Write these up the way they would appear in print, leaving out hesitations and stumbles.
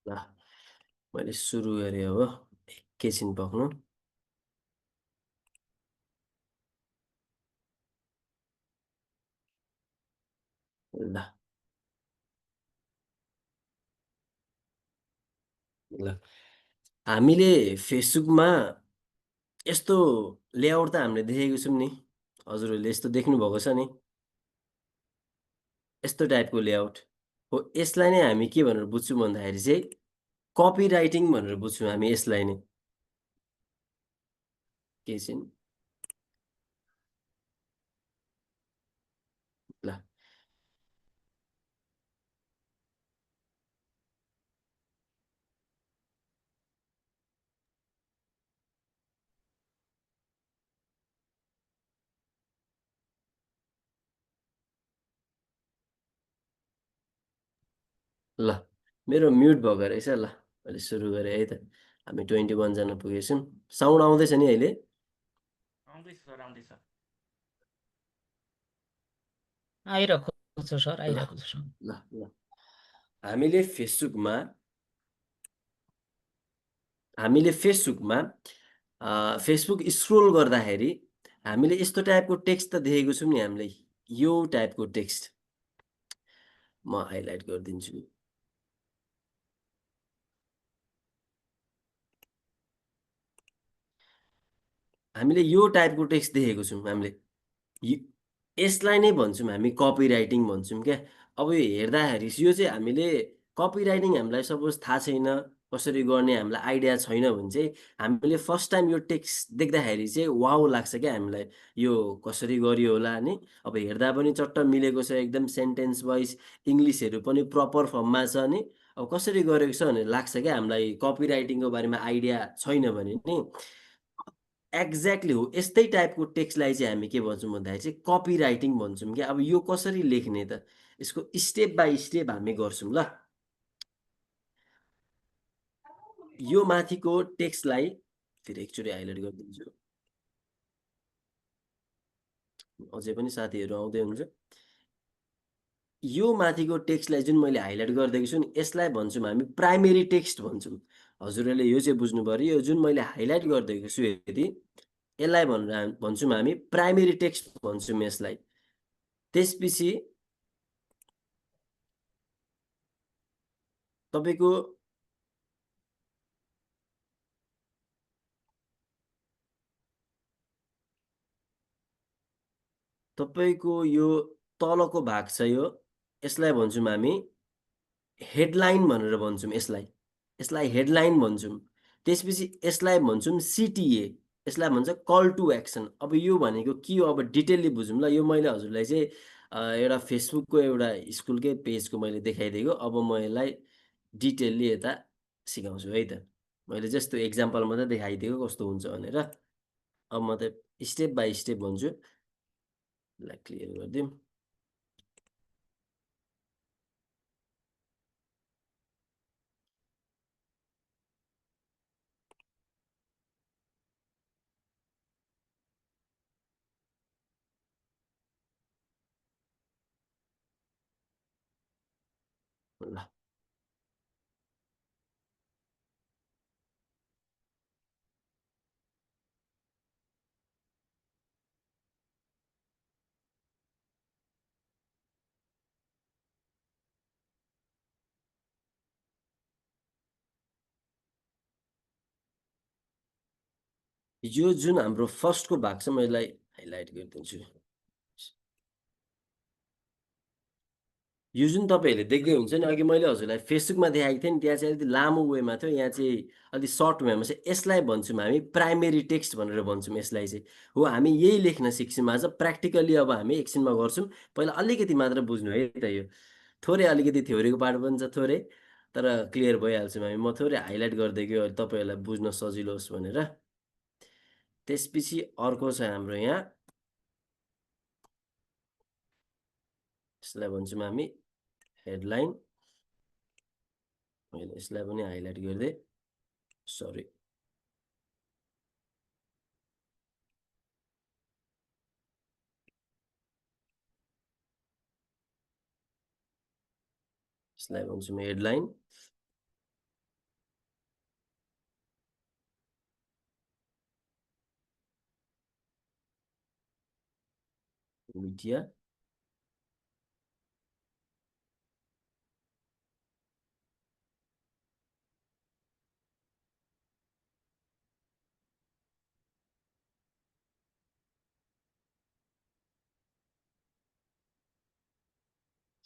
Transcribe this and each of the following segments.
ल मैले सुरु गरेँ अब एकैछिन पर्खनु। ल ल हामीले फेसबुकमा यस्तो लेआउट त हामीले देखेको छौँ नि। हजुरहरूले यस्तो देख्नुभएको छ नि, यस्तो टाइपको लेआउट हो। यसलाई नै हामी के भनेर बुझ्छौँ भन्दाखेरि चाहिँ कपी राइटिङ भनेर बुझ्छौँ हामी यसलाई नै। एकैछिन ल ल मेरो म्युट भएको रहेछ। ल मैले सुरु गरेँ है त। हामी 21 जना पुगेछौँ। साउन्ड आउँदैछ नि अहिले? आउँदैछ सर, आउँदैछ। आइरहेको छ सर, ल आइरहेको छ। ल ल हामीले फेसबुकमा फेसबुक स्क्रोल गर्दाखेरि हामीले यस्तो टाइपको टेक्स्ट त देखेको छौँ नि हामीले। यो टाइपको टेक्स्ट म हाइलाइट गरिदिन्छु। हामीले यो टाइपको टेक्स्ट देखेको छौँ हामीले। य- यसलाई नै भन्छौँ हामी कपी राइटिङ भन्छौँ क्या। अब यो हेर्दाखेरि यो चाहिँ हामीले कपी राइटिङ हामीलाई सपोज थाहा छैन कसरी गर्ने, हामीलाई आइडिया छैन भने चाहिँ हामीले फर्स्ट टाइम यो टेक्स्ट देख्दाखेरि चाहिँ वाउ लाग्छ क्या हामीलाई। यो कसरी गरियो होला नि। अब हेर्दा पनि चट्ट मिलेको छ, एकदम सेन्टेन्स वाइज इङ्ग्लिसहरू पनि प्रपर फर्ममा छ नि। अब कसरी गरेको छ भनेर लाग्छ क्या हामीलाई, कपी राइटिङको बारेमा आइडिया छैन भने नि। एक्ज्याक्टली हो, यस्तै टाइपको टेक्स्टलाई चाहिँ हामी के भन्छौँ भन्दाखेरि चाहिँ कपी राइटिङ भन्छौँ क्या। अब यो कसरी लेख्ने त, यसको स्टेप बाई स्टेप हामी गर्छौँ। ल यो माथिको टेक्स्टलाई फेरि एकचोटि हाइलाइट गरिदिन्छु, अझै पनि साथीहरू आउँदै हुन्छ। यो माथिको टेक्स्टलाई जुन मैले हाइलाइट गरिदिएको छु नि, यसलाई भन्छौँ हामी प्राइमेरी टेक्स्ट भन्छौँ। हजुरहरूले यो चाहिँ बुझ्नु पऱ्यो, यो जुन मैले हाइलाइट गरिदिएको छु यदि, यसलाई भनेर भन्छौँ हामी प्राइमेरी टेक्स्ट भन्छौँ यसलाई। त्यसपछि तपाईँको यो तलको भाग छ यो, यसलाई भन्छौँ हामी हेडलाइन भनेर भन्छौँ यसलाई। यसलाई हेडलाइन भन्छौँ। त्यसपछि यसलाई भन्छौँ सिटिए, यसलाई भन्छ कल टु एक्सन। अब यो भनेको के हो अब डिटेलली बुझौँ ल। यो मैले हजुरलाई चाहिँ एउटा फेसबुकको एउटा स्कुलकै पेजको मैले देखाइदिएको। अब म यसलाई डिटेलली यता सिकाउँछु है त। मैले जस्तो एक्जाम्पल मात्रै देखाइदिएको कस्तो हुन्छ भनेर। अब म त स्टेप बाई स्टेप भन्छु। यसलाई क्लियर गरिदिउँ। ल यो जुन हाम्रो फर्स्टको भाग छ, म यसलाई हाइलाइट गरिदिन्छु। यो जुन तपाईँहरूले देख्दै हुन्छ नि, अघि मैले हजुरलाई फेसबुकमा देखाएको थिएँ नि, त्यहाँ चाहिँ अलिकति लामो वेमा थियो, यहाँ चाहिँ अलिक सर्ट वेमा छ। यसलाई भन्छौँ हामी प्राइमेरी टेक्स्ट भनेर भन्छौँ यसलाई चाहिँ। हो हामी यही लेख्न सिक्छौँ आज प्र्याक्टिकली। अब हामी एकछिनमा गर्छौँ, पहिला अलिकति मात्र बुझ्नु है त। यो थोरै अलिकति थ्योरीको पार्ट पनि छ थोरै, तर क्लियर भइहाल्छौँ हामी। म थोरै हाइलाइट गरिदिएको तपाईँहरूलाई बुझ्न सजिलो होस् भनेर। त्यसपछि अर्को छ हाम्रो यहाँ, यसलाई भन्छौँ हामी हेडलाइन। मैले यसलाई पनि हाइलाइट गरिदिएँ, सरी। यसलाई भन्छौँ हेडलाइन। मिडिया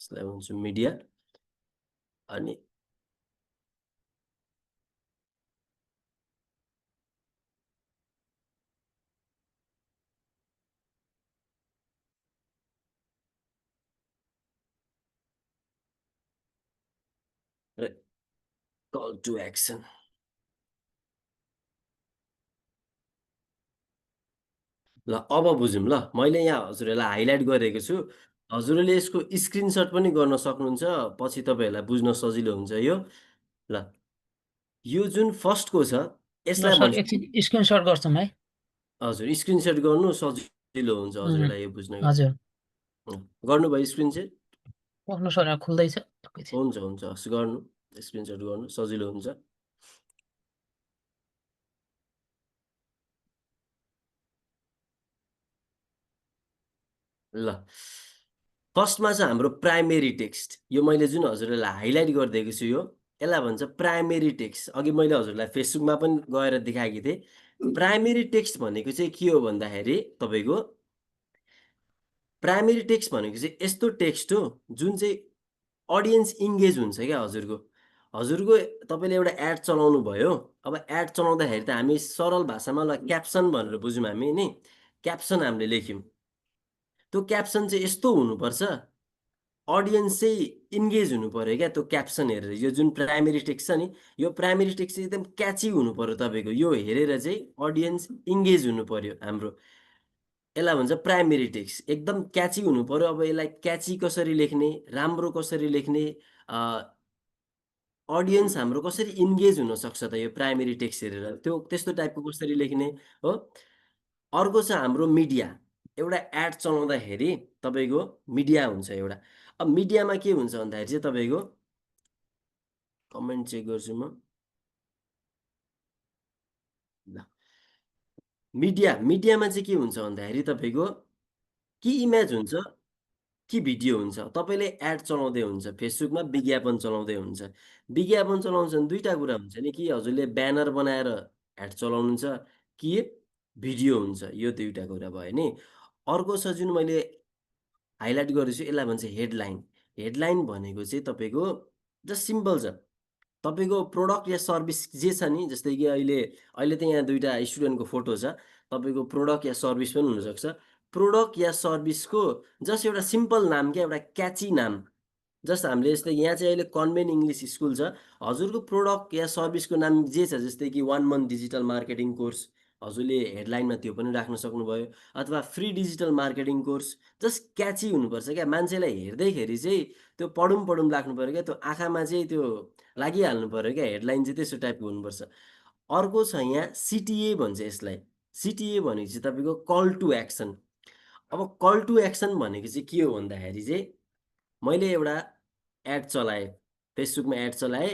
यसलाई भन्छु मिडिया। अनि कल टु एक्सन। ल अब बुझौँ ल, मैले यहाँ हजुरहरूलाई हाइलाइट गरेको छु। हजुरहरूले यसको स्क्रिनसट पनि गर्न सक्नुहुन्छ, पछि तपाईँहरूलाई बुझ्न सजिलो हुन्छ यो। ल यो जुन फर्स्टको छ ल यसलाई सर भन्छु। एकछिन स्क्रिनसट गर्छौँ है। हजुर स्क्रिनसट गर्नु सजिलो हुन्छ उम्, हजुरहरूलाई यो बुझ्नको। हजुर गर्नुभयो स्क्रिनसट? सक्नु सर यहाँ खुल्दैछ एकैछिन। हुन्छ हुन्छ, हस् गर्नु, स्क्रिनसट गर्नु सजिलो हुन्छ। ल फर्स्टमा चाहिँ हाम्रो प्राइमेरी टेक्स्ट, यो मैले जुन हजुरहरूलाई हाइलाइट गरिदिएको छु यो, यसलाई भन्छ प्राइमेरी टेक्स्ट। अघि मैले हजुरलाई फेसबुकमा पनि गएर देखाएको थिएँ। प्राइमेरी टेक्स्ट भनेको चाहिँ के हो भन्दाखेरि तपाईँको प्राइमेरी टेक्स्ट भनेको चाहिँ यस्तो टेक्स्ट हो जुन चाहिँ अडियन्स इङ्गेज हुन्छ क्या हजुरको। हजुरको तपाईँले एउटा एड चलाउनु भयो, अब एड चलाउँदाखेरि त हामी सरल भाषामा ल क्याप्सन भनेर बुझौँ हामी नि। क्याप्सन हामीले लेख्यौँ, त्यो क्याप्सन चाहिँ यस्तो हुनुपर्छ, अडियन्स चाहिँ इन्गेज हुनु पऱ्यो क्या त्यो क्याप्सन हेरेर। यो जुन प्राइमेरी टेक्स्ट छ नि, यो प्राइमेरी टेक्स्ट चाहिँ एकदम क्याची हुनु पऱ्यो तपाईँको, यो हेरेर चाहिँ अडियन्स इन्गेज हुनु पऱ्यो हाम्रो। यसलाई भन्छ प्राइमेरी टेक्स्ट, एकदम क्याची हुनु पऱ्यो। अब यसलाई क्याची कसरी लेख्ने, राम्रो कसरी लेख्ने, अडियन्स हाम्रो कसरी इन्गेज हुनसक्छ त यो प्राइमेरी टेक्स्ट हेरेर, त्यो त्यस्तो टाइपको कसरी लेख्ने हो। अर्को छ हाम्रो मिडिया। एउटा एड चलाउँदाखेरि तपाईँको मिडिया हुन्छ एउटा। अब मिडियामा के हुन्छ भन्दाखेरि चाहिँ तपाईँको कमेन्ट चेक गर्छु म। ल मिडियामा चाहिँ के हुन्छ भन्दाखेरि तपाईँको कि इमेज हुन्छ कि भिडियो हुन्छ। तपाईँले एड चलाउँदै हुन्छ, फेसबुकमा विज्ञापन चलाउँदै हुन्छ। विज्ञापन चलाउँछ भने दुईवटा कुरा हुन्छ नि, कि हजुरले ब्यानर बनाएर एड चलाउनुहुन्छ कि भिडियो हुन्छ, यो दुईवटा कुरा भयो नि। अर्को छ जुन मैले हाइलाइट गरेको छु, यसलाई भन्छ हेडलाइन। हेडलाइन भनेको चाहिँ तपाईँको जस्ट सिम्पल छ, तपाईँको प्रोडक्ट या सर्भिस जे छ नि, जस्तै कि अहिले अहिले त यहाँ दुईवटा स्टुडेन्टको फोटो छ, तपाईँको प्रोडक्ट या सर्भिस पनि हुनसक्छ। प्रोडक्ट या सर्भिसको जस्ट एउटा सिम्पल नाम, क्या एउटा क्याची नाम। जस्ट हामीले यस्तै यहाँ चाहिँ अहिले कन्भेन्ट इङ्ग्लिस स्कुल छ, हजुरको प्रोडक्ट या सर्भिसको नाम जे छ, जस्तै कि 1 मन्थ डिजिटल मार्केटिङ कोर्स, हजुरले हेडलाइनमा त्यो पनि राख्न सक्नुभयो। अथवा free digital marketing course, just क्याची हुनुपर्छ क्या, मान्छेलाई हेर्दैखेरि चाहिँ त्यो पढौँ पढौँ लाग्नु पऱ्यो क्या, त्यो आँखामा चाहिँ त्यो लागिहाल्नु पऱ्यो क्या। हेडलाइन चाहिँ त्यस्तो टाइपको हुनुपर्छ। अर्को छ यहाँ सिटिए भन्छ यसलाई। सिटिए भनेको चाहिँ तपाईँको कल टु एक्सन। अब कल टु एक्सन भनेको चाहिँ के हो भन्दाखेरि चाहिँ मैले एउटा एड चलाएँ, फेसबुकमा एड चलाएँ।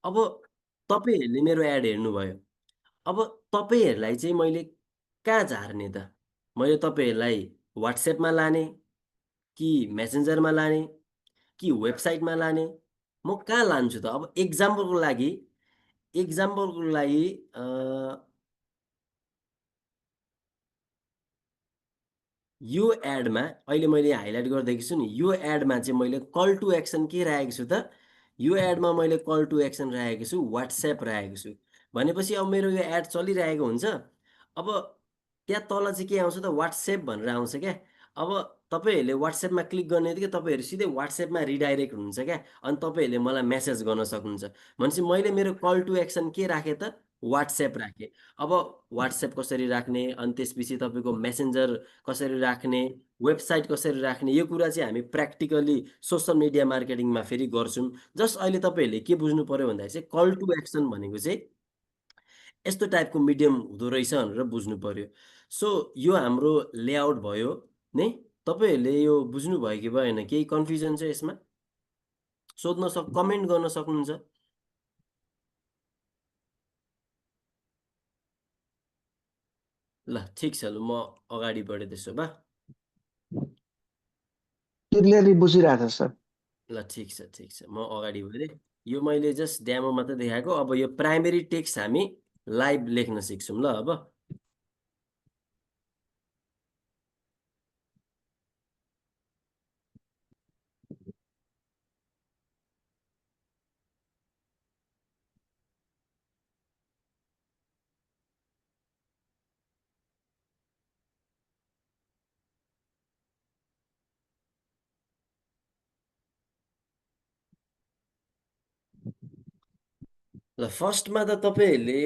अब तपाईँहरूले मेरो एड हेर्नुभयो, अब तपाईँहरूलाई चाहिँ मैले कहाँ झार्ने त? मैले तपाईँहरूलाई वाट्सएपमा लाने कि मेसेन्जरमा लाने कि वेबसाइटमा लाने, म कहाँ लान्छु त? अब एक्जाम्पलको लागि यो एडमा अहिले मैले हाइलाइट गरिदिएको छु नि, यो एडमा चाहिँ मैले कल टु एक्सन के राखेको छु त? यो एडमा मैले कल टु एक्सन राखेको छु वाट्सएप राखेको छु। भनेपछि अब मेरो यो एड चलिरहेको हुन्छ, अब त्यहाँ तल चाहिँ के आउँछ त? वाट्सएप भनेर आउँछ क्या। अब तपाईँहरूले वाट्सएपमा क्लिक गर्ने बित्तिकै तपाईँहरू सिधै वाट्सएपमा रिडाइरेक्ट हुनुहुन्छ क्या, अनि तपाईँहरूले मलाई मेसेज गर्न सक्नुहुन्छ। भनेपछि मैले मेरो कल टु एक्सन के राखेँ त? वाट्सएप राखेँ। अब वाट्सएप कसरी राख्ने, अनि त्यसपछि तपाईँको मेसेन्जर कसरी राख्ने, वेबसाइट कसरी राख्ने, यो कुरा चाहिँ हामी प्र्याक्टिकली सोसल मिडिया मार्केटिङमा फेरि गर्छौँ। जस्ट अहिले तपाईँहरूले के बुझ्नु पऱ्यो भन्दाखेरि चाहिँ कल टु एक्सन भनेको चाहिँ यस्तो टाइपको मिडियम हुँदो रहेछ भनेर बुझ्नु पऱ्यो। सो यो हाम्रो लेआउट भयो नि। तपाईँहरूले यो बुझ्नुभयो कि भएन, केही कन्फ्युजन छ यसमा? कमेन्ट गर्न सक्नुहुन्छ। ल ठिक छ, ल म अगाडि बढेँ त्यसो भए। क्लियरली बुझिरहेको छ सर। ल ठिक छ म अगाडि बढेँ। यो मैले जस्ट डेमो मात्रै देखाएको। अब यो प्राइमेरी टेक्स्ट हामी लाइभ लेख्न सिक्छौँ ल। अब ल फर्स्टमा त तपाईँहरूले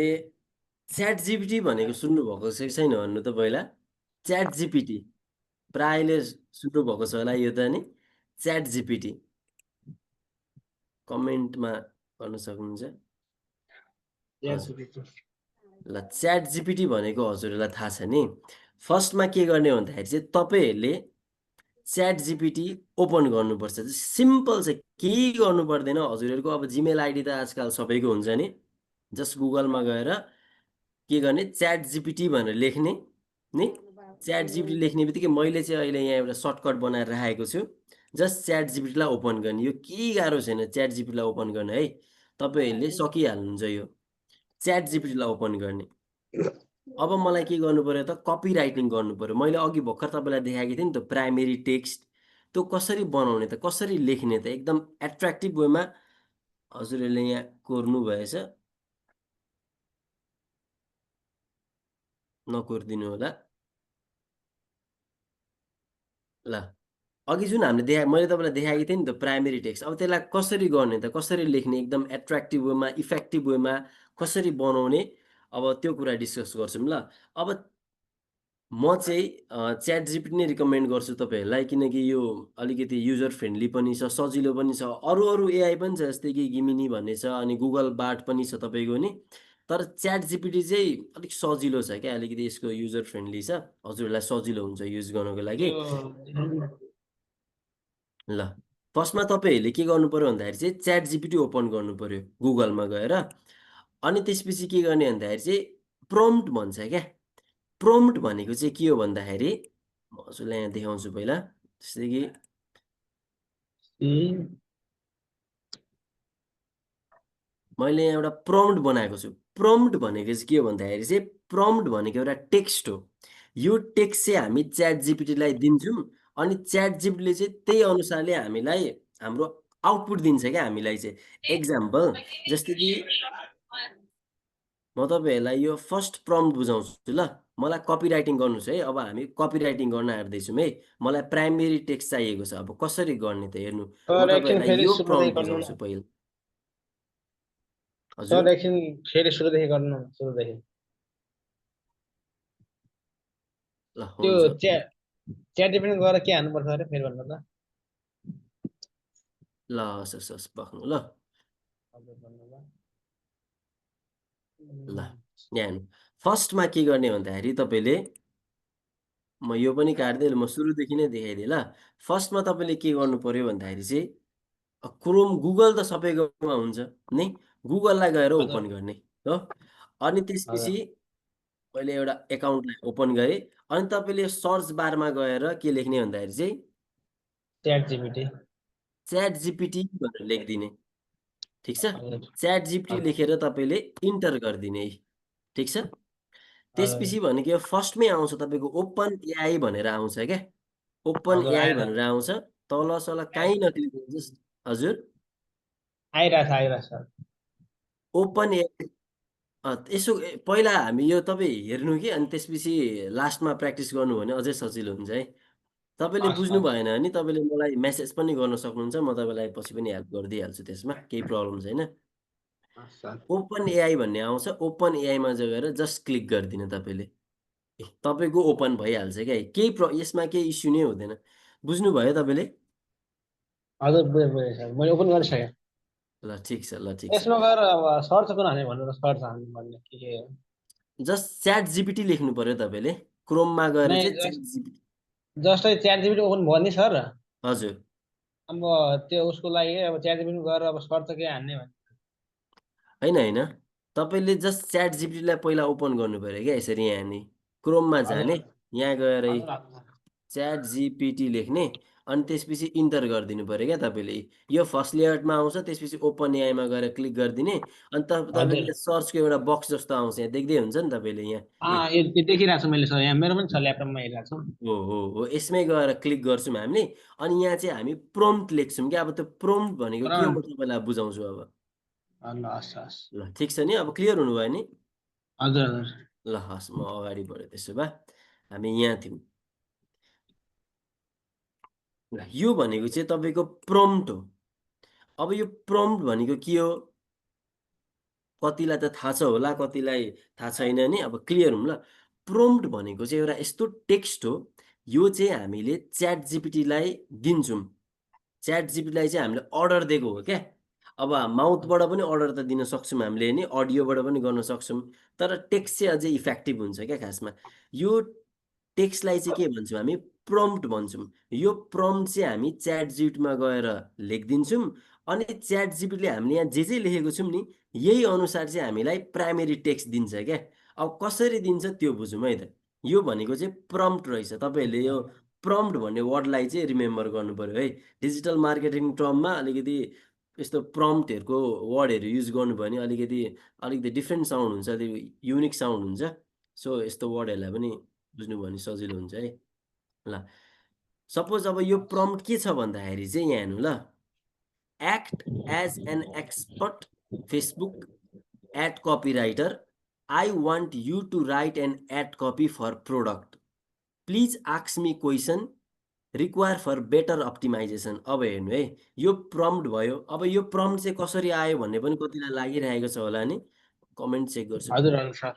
च्याट जिपिटी भनेको सुन्नुभएको छ कि छैन भन्नु त पहिला। च्याट जिपिटी प्रायले सुन्नुभएको छ होला यो त नि। च्याट जिपिटी कमेन्टमा गर्न सक्नुहुन्छ। हजुर ल च्याट जिपिटी भनेको हजुरहरूलाई थाहा छ नि। फर्स्टमा के गर्ने भन्दाखेरि चाहिँ तपाईँहरूले च्याट जिपिटी ओपन गर्नुपर्छ। सिम्पल छ, केही गर्नु पर्दैन हजुरहरूको। अब जिमेल आइडी त आजकल सबैको हुन्छ नि। जस्ट गुगलमा गएर के गर्ने, च्याट जिपिटी भनेर लेख्ने नि। च्याट जिपिटी लेख्ने बित्तिकै मैले चाहिँ अहिले यहाँ एउटा सर्टकट बनाएर राखेको छु। जस्ट च्याट जिपिटीलाई ओपन गर्ने। यो केही गाह्रो छैन च्याट जिपिटीलाई ओपन गर्न है। तपाईँहरूले सकिहाल्नुहुन्छ यो च्याट जिपिटीलाई ओपन गर्ने। अब मलाई के गर्नु पर्यो त, कपी राइटिङ गर्नु पर्यो। मैले अघि भर्खर तपाईँलाई देखाएको थिएँ नि त प्राइमेरी टेक्स्ट। त्यो कसरी बनाउने त, कसरी लेख्ने त एकदम एट्र्याक्टिभ वेमा हजुरहरूले यहाँ कोर्नु भएछ। नकोरिदिनु होला ल। अघि जुन हामीले मैले तपाईँलाई देखाएको थिएँ नि त प्राइमेरी टेक्स्ट। अब त्यसलाई कसरी गर्ने त, कसरी लेख्ने एकदम एट्र्याक्टिभ वेमा, इफेक्टिभ वेमा कसरी बनाउने, अब त्यो कुरा डिस्कस गर्छौँ ल। अब म चाहिँ च्याट जिपिटी नै रिकमेन्ड गर्छु तपाईँहरूलाई, किनकि यो अलिकति युजर फ्रेन्डली पनि छ, सजिलो पनि छ। अरू अरू एआई पनि छ जस्तै कि गिमिनी भन्ने छ, अनि गुगल बार्ड पनि छ तपाईँको नि। तर च्याट जिपिटी चाहिँ अलिक सजिलो छ क्या, अलिकति यसको युजर फ्रेन्डली छ, हजुरहरूलाई सजिलो हुन्छ युज गर्नको लागि। ल फर्स्टमा तपाईँहरूले के गर्नु पर्यो भन्दाखेरि चाहिँ च्याट जिपिटी ओपन गर्नु पर्यो गुगलमा गएर। अनि त्यसपछि के गर्ने भन्दाखेरि चाहिँ प्रम्प्ट भन्छ क्या। प्रम्प्ट भनेको चाहिँ के हो भन्दाखेरि म हजुरलाई यहाँ देखाउँछु पहिला। जस्तै कि मैले यहाँ एउटा प्रम्प्ट बनाएको छु। प्रम्प्ट भनेको चाहिँ के हो भन्दाखेरि चाहिँ प्रम्प्ट भनेको एउटा टेक्स्ट हो। यो टेक्स्ट चाहिँ हामी च्याट जिपिटीलाई दिन्छौँ, अनि च्याट जिपिटीले चाहिँ त्यही अनुसारले हामीलाई हाम्रो आउटपुट दिन्छ क्या हामीलाई चाहिँ। एक्जाम्पल जस्तै कि म तपाईँहरूलाई यो फर्स्ट प्रम्प्ट बुझाउँछु ल। मलाई कपी राइटिङ गर्नु छ है। अब हामी कपी राइटिङ गर्न आँट्दैछौँ है। मलाई प्राइमेरी टेक्स्ट चाहिएको छ। अब कसरी गर्ने त हेर्नु, म सर एकछिन तपाईँहरूलाई फेरि यो सुरुदेखि प्रम्प्ट गर्नु बुझाउँछु न। पहिला। हजुर सर एकछिन फेरि सुरुदेखि गर्नु न, सुरुदेखि। ल त्यो हुन्छ। च्याट जिपिटी गएर के हाल्नुपर्छ अरे फेरि भन्नु त। ल हस् हस् हस् बस्नु ल। हजुर भन्नु ल। ल यहाँ हेर्नु, फर्स्टमा के गर्ने भन्दाखेरि तपाईँले, म यो पनि काट्दै म सुरुदेखि नै देखाइदिएँ ल। फर्स्टमा तपाईँले के गर्नु पर्यो भन्दाखेरि चाहिँ क्रोम गुगल त सबैकोमा हुन्छ नि। गुगललाई गएर हजुर ओपन गर्ने हो। अनि त्यसपछि हजुर मैले एउटा एकाउन्टलाई ओपन गरेँ। अनि तपाईँले सर्च बारमा गएर के लेख्ने भन्दाखेरि चाहिँ च्याट जिपिटी। च्याट जिपिटी भनेर लेखिदिने। ठिक छ, हजुर च्याट जिपिटी हजुर लेखेर तपाईँले इन्टर गरिदिने है। ठिक छ, त्यसपछि हजुर भनेको फर्स्टमै आउँछ तपाईँको ओपन एआई भनेर आउँछ क्या। ओपन हजुर एआई आइरहेछ भनेर आउँछ, तल सल काहीँ नक्लिक गर्नुहोस्। हजुर आइरहेछ सर। ओपन एआई यसो पहिला हामी यो तपाईँ हेर्नु कि, अनि त्यसपछि लास्टमा प्र्याक्टिस गर्नु भने अझै सजिलो हुन्छ है। तपाईँले हस् बुझ्नु हस् भएन भने तपाईँले मलाई मेसेज पनि गर्न सक्नुहुन्छ, म तपाईँलाई पछि पनि हेल्प गरिदिइहाल्छु, त्यसमा केही प्रब्लम छैन। हस् सर। ओपन एआई भन्ने आउँछ, ओपन एआईमा गएर जस्ट क्लिक गरिदिनु तपाईँले। तपाईँको ओपन भइहाल्छ क्या। यसमा केही इस्यु नै हुँदैन। बुझ्नुभयो तपाईँले? हजुर बुझेँ बुझेँ सर, मैले ओपन गरिसकेँ। ल ठिक छ, ल ठिक छ। यसमा गएर अब सर्च कुन हाल्ने भन्नु त, सर्च हाल्नु भन्ने के हो? जस्ट च्याट जिपिटी लेख्नु पर्यो तपाईँले। क्रोममा गएर नै चाहिँ च्याट जिपिटी। जस्तै च्याट जिपिटी ओपन भयो नि सर। हजुर अब त्यो उसको लागि अब च्याट जिपिटी गएर अब सर्च के हान्ने भन्ने। होइन, तपाईँले जस्ट च्याट जिपिटीलाई पहिला ओपन गर्नु पऱ्यो क्या। यसरी यहाँ नि क्रोममा हजुर जाने, यहाँ गएर हजुर हजुर च्याट जिपिटी लेख्ने, अनि त्यसपछि इन्टर गरिदिनु पऱ्यो क्या तपाईँले। यो फर्स्ट लेआउटमा आउँछ, त्यसपछि ओपन एआईमा गएर क्लिक गरिदिने, अनि तपाईँले हजुर सर्चको एउटा बक्स जस्तो आउँछ, यहाँ देख्दै हुन्छ नि तपाईँले यहाँ। यो देखिरहेको छु मैले सर, यहाँ मेरो पनि छ, ल्यापटपमा हेरिरहेको छु। हो, यसमै गएर क्लिक गर्छौँ हामीले। अनि यहाँ चाहिँ हामी प्रोम्प्ट लेख्छौँ क्या। अब त्यो प्रोम्प्ट भनेको के हो म तपाईँलाई बुझाउँछु अब। ल हस् हस्। ल ठिक छ नि, अब क्लियर हुनुभयो नि? हजुर हजुर। ल हस्, म अगाडि बढेँ। त्यसो भए हामी यहाँ थियौँ। ल यो भनेको चाहिँ तपाईँको प्रोम्प्ट हो। अब यो प्रोम्प्ट भनेको के हो, कतिलाई त थाहा छ होला, कतिलाई थाहा छैन नि। अब क्लियर हुँ ल। प्रोम्प्ट भनेको चाहिँ एउटा यस्तो टेक्स्ट हो, यो चाहिँ हामीले च्याट जिपिटीलाई दिन्छौँ। च्याट जिपिटीलाई चाहिँ हामीले अर्डर दिएको हो क्या। अब माउथबाट पनि अर्डर त दिन सक्छौँ हामीले नि, अडियोबाट पनि गर्न सक्छौँ, तर टेक्स्ट चाहिँ अझै इफेक्टिभ हुन्छ क्या खासमा। यो टेक्स्टलाई चाहिँ के भन्छौँ हामी, प्रम्प्ट भन्छौँ। यो प्रम्प्ट चाहिँ हामी च्याट जिपिटीमा गएर लेखिदिन्छौँ, अनि च्याट जिपिटीले हामीले यहाँ जे लेखेको छौँ नि, यही अनुसार चाहिँ हामीलाई प्राइमेरी टेक्स्ट दिन्छ क्या। अब कसरी दिन्छ त्यो बुझौँ है त। यो भनेको चाहिँ प्रम्प्ट रहेछ। तपाईँहरूले यो प्रम्प्ट भन्ने वर्डलाई चाहिँ रिमेम्बर गर्नु पऱ्यो है। डिजिटल मार्केटिङ टर्ममा अलिकति यस्तो प्रम्प्टहरूको वर्डहरू युज गर्नुभयो भने अलिकति डिफ्रेन्ट साउन्ड हुन्छ, त्यो युनिक साउन्ड हुन्छ। सो यस्तो वर्डहरूलाई पनि बुझ्नुभयो भने सजिलो हुन्छ है। ल सपोज अब यो प्रम्प्ट के छ भन्दाखेरि चाहिँ यहाँ हेर्नु ल, act as an expert Facebook ad copywriter, I want you to write an ad copy for product, please ask me question, require for better optimization. अब हेर्नु है, यो प्रम्प्ट भयो। अब यो प्रम्प्ट चाहिँ कसरी आयो भन्ने पनि कतिलाई लागिरहेको छ होला नि, कमेन्ट चेक गर्छु। हजुर हजुर सर।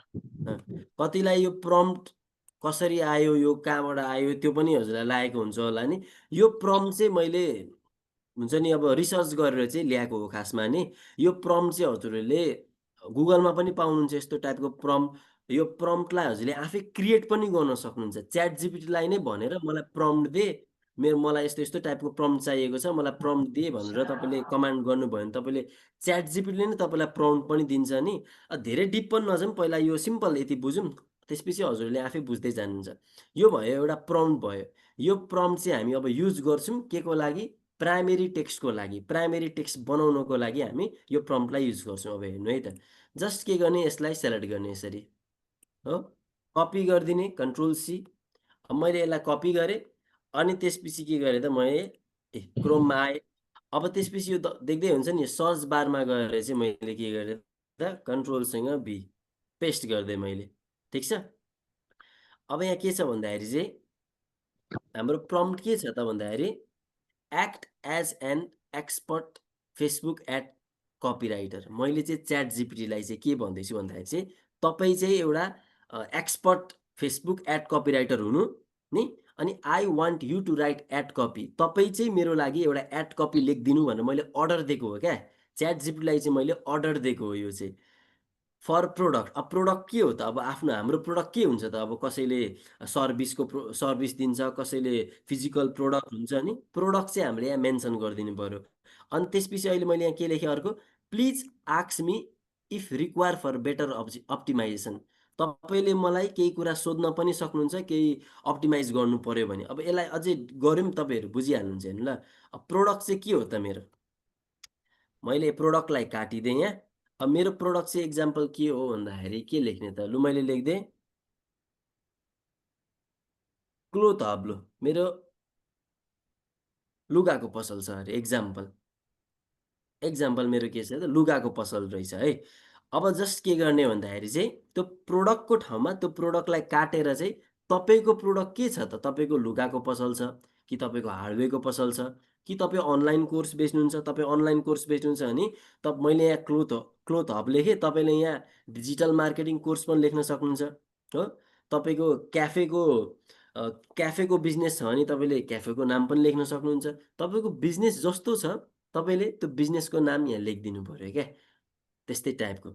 कतिलाई यो प्रम्प्ट कसरी आयो, यो कहाँबाट आयो, त्यो पनि हजुरलाई लागेको हुन्छ होला नि। यो प्रम्प्ट चाहिँ मैले हुन्छ नि अब रिसर्च गरेर चाहिँ ल्याएको हो खासमा नि। यो प्रम्प्ट चाहिँ हजुरहरूले गुगलमा पनि पाउनुहुन्छ यस्तो टाइपको प्रम्प्ट। यो प्रम्प्टलाई हजुरले आफै क्रिएट पनि गर्न सक्नुहुन्छ। च्याट जिपिटीलाई नै भनेर मलाई प्रम्प्ट दे, मलाई यस्तो यस्तो टाइपको प्रम्प्ट चाहिएको छ, मलाई प्रम्प्ट दे भनेर तपाईँले कमान्ड गर्नुभयो भने तपाईँले च्याट जिपिटीले नै तपाईँलाई प्रम्प्ट पनि दिन्छ नि। धेरै डिप पनि नजाउँ, पहिला यो सिम्पल यति बुझौँ, त्यसपछि हजुरले आफै बुझ्दै जानुहुन्छ। यो भयो एउटा प्रम्प्ट भयो। यो प्रम्प्ट चाहिँ हामी अब युज गर्छौँ के को लागि, प्राइमेरी टेक्स्टको लागि। प्राइमेरी टेक्स्ट बनाउनको लागि हामी यो प्रम्प्टलाई युज गर्छौँ। अब हेर्नु है त, जस्ट के गर्ने, यसलाई सेलेक्ट गर्ने यसरी हो, कपी गरिदिने कन्ट्रोल सी। अब मैले यसलाई कपी गरेँ, अनि त्यसपछि के गरेँ त, मैले क्रोममा आएँ। अब त्यसपछि यो देख्दै हुन्छ नि, सर्च बारमा गएर चाहिँ मैले के गरेँ त, कन्ट्रोलसँग बी पेस्ट गरिदिएँ मैले। ठिक छ। अब यहाँ के छ भन्दाखेरि चाहिँ हाम्रो प्रम्प्ट के छ त भन्दाखेरि, act as an expert Facebook ad copywriter. मैले चाहिँ च्याट जिपिटीलाई चाहिँ के भन्दैछु भन्दाखेरि चाहिँ, तपाईँ चाहिँ एउटा एक्सपर्ट फेसबुक एड कपीराइटर हुनु नि, अनि I want you to write ad copy, तपाईँ चाहिँ मेरो लागि एउटा एड कपी लेखिदिनु भनेर मैले अर्डर दिएको हो क्या। च्याट जिपिटीलाई चाहिँ मैले अर्डर दिएको हो यो चाहिँ फर प्रोडक्ट। अब प्रोडक्ट के हो त, अब आफ्नो हाम्रो प्रोडक्ट के हुन्छ त, अब कसैले सर्भिस दिन्छ, कसैले फिजिकल प्रोडक्ट हुन्छ नि। प्रोडक्ट चाहिँ हामीले यहाँ मेन्सन गरिदिनु पऱ्यो। अनि त्यसपछि अहिले मैले यहाँ के लेखेँ अर्को, please ask me if require for better optimization. तपाईँले मलाई केही कुरा सोध्न पनि सक्नुहुन्छ, केही अप्टिमाइज गर्नु पऱ्यो भने। अब यसलाई अझै गऱ्यौँ तपाईँहरू बुझिहाल्नुहुन्छ हेर्नु ल। अब प्रोडक्ट चाहिँ के हो त मेरो, मैले प्रोडक्टलाई काटिदिएँ यहाँ। अब मेरो प्रोडक्ट चाहिँ इक्जाम्पल के हो भन्दाखेरि के लेख्ने त, लु मैले लेखिदिएँ क्लोथ हब। लु मेरो लुगाको पसल छ अरे, एक्जाम्पल मेरो के छ त, लुगाको पसल रहेछ है। अब जस्ट के गर्ने भन्दाखेरि चाहिँ, त्यो प्रोडक्टको ठाउँमा त्यो प्रोडक्टलाई काटेर चाहिँ तपाईँको प्रोडक्ट के छ त, तपाईँको लुगाको पसल छ कि तपाईँको हार्डवेयरको पसल छ कि तपाईँ अनलाइन कोर्स बेच्नुहुन्छ। तपाईँ अनलाइन कोर्स बेच्नुहुन्छ भने मैले यहाँ क्लोथ हब लेखेँ, तपाईँले यहाँ डिजिटल मार्केटिङ कोर्स पनि लेख्न सक्नुहुन्छ हो। तपाईँको क्याफेको बिजनेस छ भने तपाईँले क्याफेको नाम पनि लेख्न सक्नुहुन्छ। तपाईँको बिजनेस जस्तो छ तपाईँले त्यो बिजनेसको नाम यहाँ लेखिदिनु पऱ्यो क्या, त्यस्तै टाइपको।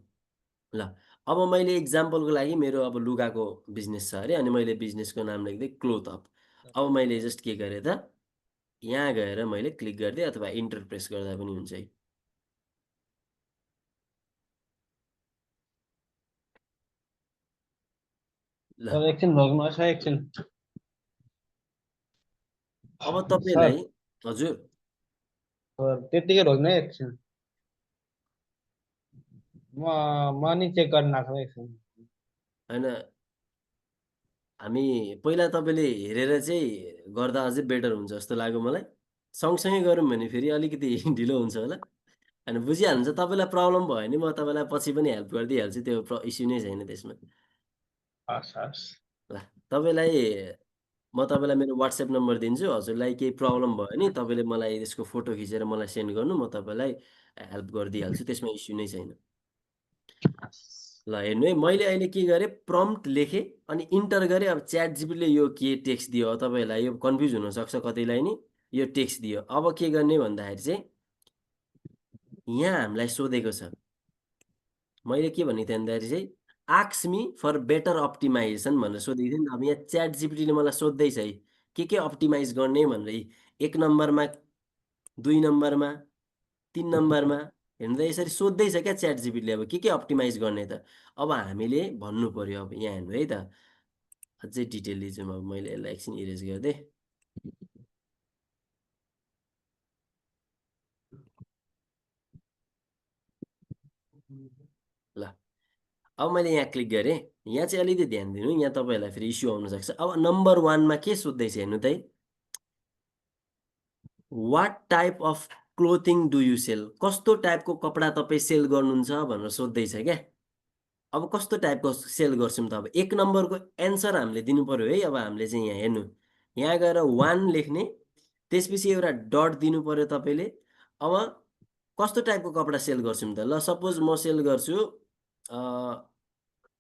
ल अब मैले इक्जाम्पलको लागि, मेरो अब लुगाको बिजनेस छ अरे, अनि मैले बिजनेसको नाम लेख्दै क्लोथ हब। अब मैले जस्ट के गरेँ त, यहाँ गएर मैले क्लिक गरिदिएँ, अथवा इन्टर प्रेस गर्दा पनि हुन्छ है। ल सर एकछिन रोक्नुहोस् है, एकछिन। अब सर तपाईँलाई हजुर त्यतिकै रोज्नु है एकछिन म नि चेक गर्न आएको एकछिन होइन हामी पहिला तपाईँले हेरेर चाहिँ गर्दा अझै बेटर हुन्छ जस्तो लाग्यो मलाई सँगसँगै गरौँ भने फेरि अलिकति ढिलो हुन्छ होला होइन बुझिहाल्नुहुन्छ तपाईँलाई प्रब्लम भयो भने म तपाईँलाई पछि पनि हेल्प गरिदिइहाल्छु त्यो इस्यु नै छैन त्यसमा हस् हस् ल तपाईँलाई म तपाईँलाई मेरो वाट्सएप नम्बर दिन्छु हजुरलाई केही प्रब्लम भयो भने तपाईँले मलाई यसको फोटो खिचेर मलाई सेन्ड गर्नु म तपाईँलाई हेल्प गरिदिइहाल्छु त्यसमा इस्यु नै छैन ल हेर्नु है मैले अहिले के गरेँ प्रम्प्ट लेखेँ अनि इन्टर गरेँ अब च्याट जिपीले यो के टेक्स्ट दियो अब तपाईँहरूलाई यो कन्फ्युज हुनसक्छ कतिलाई नि यो टेक्स्ट दियो अब के गर्ने भन्दाखेरि चाहिँ यहाँ हामीलाई सोधेको छ मैले के भने भन्दाखेरि चाहिँ आक्स मी फर बेटर अप्टिमाइजेसन भनेर सोधेको थिएँ नि त अब यहाँ च्याट जिपीटीले मलाई सोध्दैछ है के अप्टिमाइज गर्ने भनेर एक नम्बरमा 2 नम्बरमा 3 नम्बरमा हेर्नु त यसरी सोध्दैछ क्या च्याट जिपीटीले अब के अप्टिमाइज गर्ने त अब हामीले भन्नु पर्यो अब यहाँ हेर्नु है त अझै डिटेलली जाउँ अब मैले यसलाई एकछिन इरेज गरिदिएँ ल अब मैले यहाँ क्लिक गरेँ यहाँ चाहिँ अलिकति ध्यान दिनु यहाँ तपाईँहरूलाई फेरि इस्यु आउनसक्छ अब नम्बर 1मा के सोध्दैछ हेर्नु त है what type of clothing do you sell कस्तो टाइपको कपडा तपाईँ सेल गर्नुहुन्छ भनेर सोध्दैछ क्या अब कस्तो टाइपको सेल गर्छौँ त अब एक नम्बरको एन्सर हामीले दिनु पर्यो है अब हामीले चाहिँ यहाँ हेर्नु यहाँ गएर 1 लेख्ने त्यसपछि एउटा डट दिनु पर्यो तपाईँले अब कस्तो टाइपको कपडा सेल गर्छौँ त ल सपोज म सेल गर्छु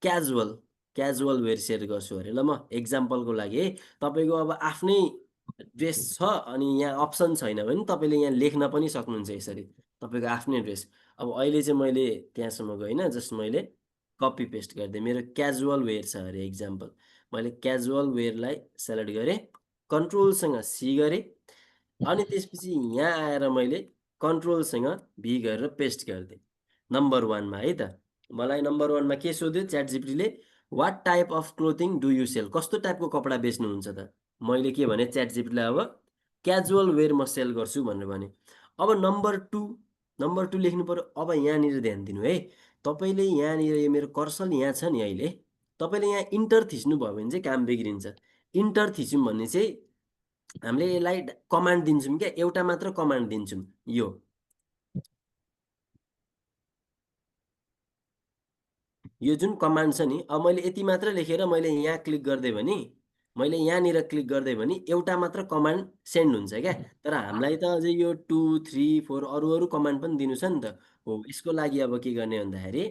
क्याजुअल क्याजुअल वेयर सेल गर्छु अरे ल म एक्जाम्पलको लागि है तपाईँको अब आफ्नै ड्रेस छ अनि यहाँ अप्सन छैन भने तपाईँले यहाँ लेख्न पनि सक्नुहुन्छ यसरी तपाईँको आफ्नै ड्रेस अब अहिले चाहिँ मैले त्यहाँसम्म गइनँ जस्ट मैले कपी पेस्ट गरिदिएँ मेरो क्याजुअल वेयर छ अरे इक्जाम्पल मैले क्याजुअल वेयरलाई सेलेक्ट गरेँ कन्ट्रोलसँग सी गरेँ अनि त्यसपछि यहाँ आएर मैले कन्ट्रोलसँग भी गरेर पेस्ट गरिदिएँ नम्बर 1मा है त मलाई नम्बर 1मा के सोध्यो च्याट जिपीटीले what type of clothing do you sell कस्तो टाइपको कपडा बेच्नुहुन्छ त मैले के भने च्याट जिपीटीलाई अब क्याजुअल वेयर म सेल गर्छु भनेर भने अब नम्बर 2 लेख्नु पर्यो अब यहाँनिर ध्यान दिनु है तपाईँले यहाँनिर यो मेरो कर्सल यहाँ छ नि अहिले तपाईँले यहाँ इन्टर थिच्नु भयो भने चाहिँ काम बिग्रिन्छ इन्टर थिच्यौँ भने चाहिँ हामीले यसलाई कमान्ड दिन्छौँ क्या एउटा मात्र कमान्ड दिन्छौँ यो जुन कमान्ड छ नि अब मैले यति मात्र लेखेर मैले यहाँ क्लिक गर्दै भने मैले यहाँनिर क्लिक गर्दै भने एउटा मात्र कमान्ड सेन्ड हुन्छ क्या तर हामीलाई त अझै यो 2 3 4 अरू कमान्ड पनि दिनु छ नि त हो यसको लागि अब के गर्ने भन्दाखेरि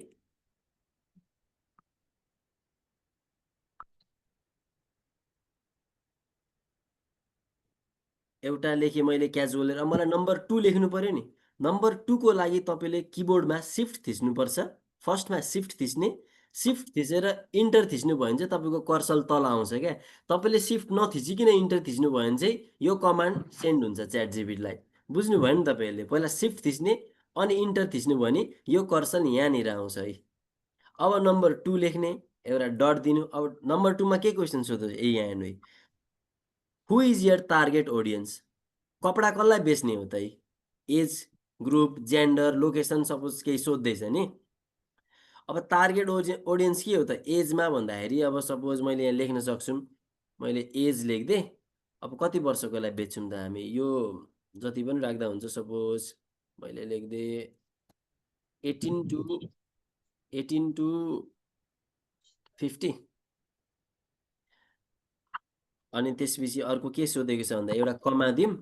एउटा लेखेँ मैले क्याजुअल अब मलाई नम्बर 2 लेख्नु पर्यो नि नम्बर 2 को लागि तपाईँले किबोर्डमा सिफ्ट थिच्नुपर्छ फर्स्टमा सिफ्ट थिच्ने सिफ्ट थिचेर इन्टर थिच्नु भयो भने चाहिँ तपाईँको कर्सल तल आउँछ क्या तपाईँले सिफ्ट नथिचिकन इन्टर थिच्नु भयो भने चाहिँ यो कमान्ड सेन्ड हुन्छ च्याट जिपीटीलाई बुझ्नुभयो नि तपाईँहरूले पहिला सिफ्ट थिच्ने अनि इन्टर थिच्नु भयो भने यो कर्सल यहाँनिर आउँछ है अब नम्बर 2 लेख्ने एउटा डट दिनु अब नम्बर 2मा के क्वेसन सोध्छ ए यहाँ हेर्नु है हु इज यर टार्गेट ऑडियन्स कपडा कसलाई बेच्ने हो त age group gender location suppose केही सोध्दैछ नि अब टार्गेट ऑडियन्स के हो त एजमा भन्दाखेरि अब सपोज मैले यहाँ लेख्न सक्छु मैले एज लेख्दिएँ अब कति वर्षकोलाई बेच्छौँ त हामी यो जति पनि राख्दा हुन्छ सपोज मैले लेख्दिएँ 18 टु 50 अनि त्यसपछि अर्को के सोधेको छ भन्दा एउटा कमा दिउँ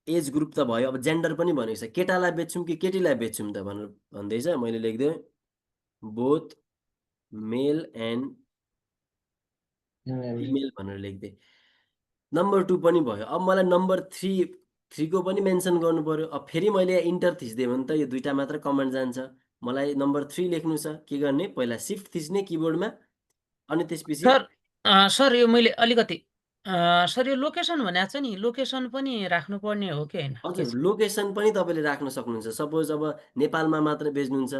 एज ग्रुप त भयो अब जेन्डर पनि भनेको छ केटालाई बेच्छौँ कि केटीलाई बेच्छौँ त भनेर भन्दैछ मैले लेख्दिएँ बोथ मेल एन्ड फिमेल भनेर लेख्दिएँ नम्बर 2 पनि भयो अब मलाई नम्बर 3 को पनि मेन्सन गर्नु पर्यो अब फेरि मैले इन्टर थिच्दिएँ भने त यो दुईवटा मात्र कमान्ड जान्छ मलाई नम्बर 3 लेख्नु छ के गर्ने पहिला सिफ्ट थिच्ने किबोर्डमा अनि त्यसपछि सर सर यो मैले अलिकति सर यो लोकेसन भनेको छ नि लोकेसन पनि राख्नुपर्ने हो कि होइन के हजुर छ? लोकेसन पनि तपाईँले राख्न सक्नुहुन्छ सपोज अब नेपालमा मात्र बेच्नुहुन्छ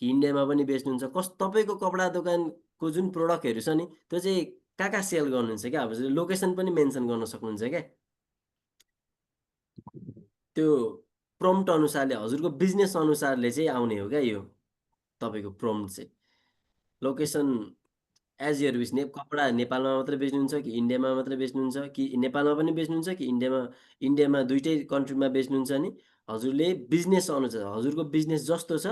कि इन्डियामा पनि बेच्नुहुन्छ तपाईँको कपडा दोकानको जुन प्रडक्टहरू छ नि त्यो चाहिँ कहाँ सेल गर्नुहुन्छ क्या अब लोकेसन पनि मेन्सन गर्न सक्नुहुन्छ क्या त्यो प्रम्प्ट अनुसारले हजुरको बिजनेस अनुसारले चाहिँ आउने हो क्या यो तपाईँको प्रम्प्ट चाहिँ लोकेसन एज यर विस कपडा नेपालमा मात्रै बेच्नुहुन्छ कि इन्डियामा मात्रै बेच्नुहुन्छ कि नेपालमा पनि बेच्नुहुन्छ कि इन्डियामा दुइटै कन्ट्रीमा बेच्नुहुन्छ नि हजुरले बिजनेस अनुसार हजुरको बिजनेस जस्तो छ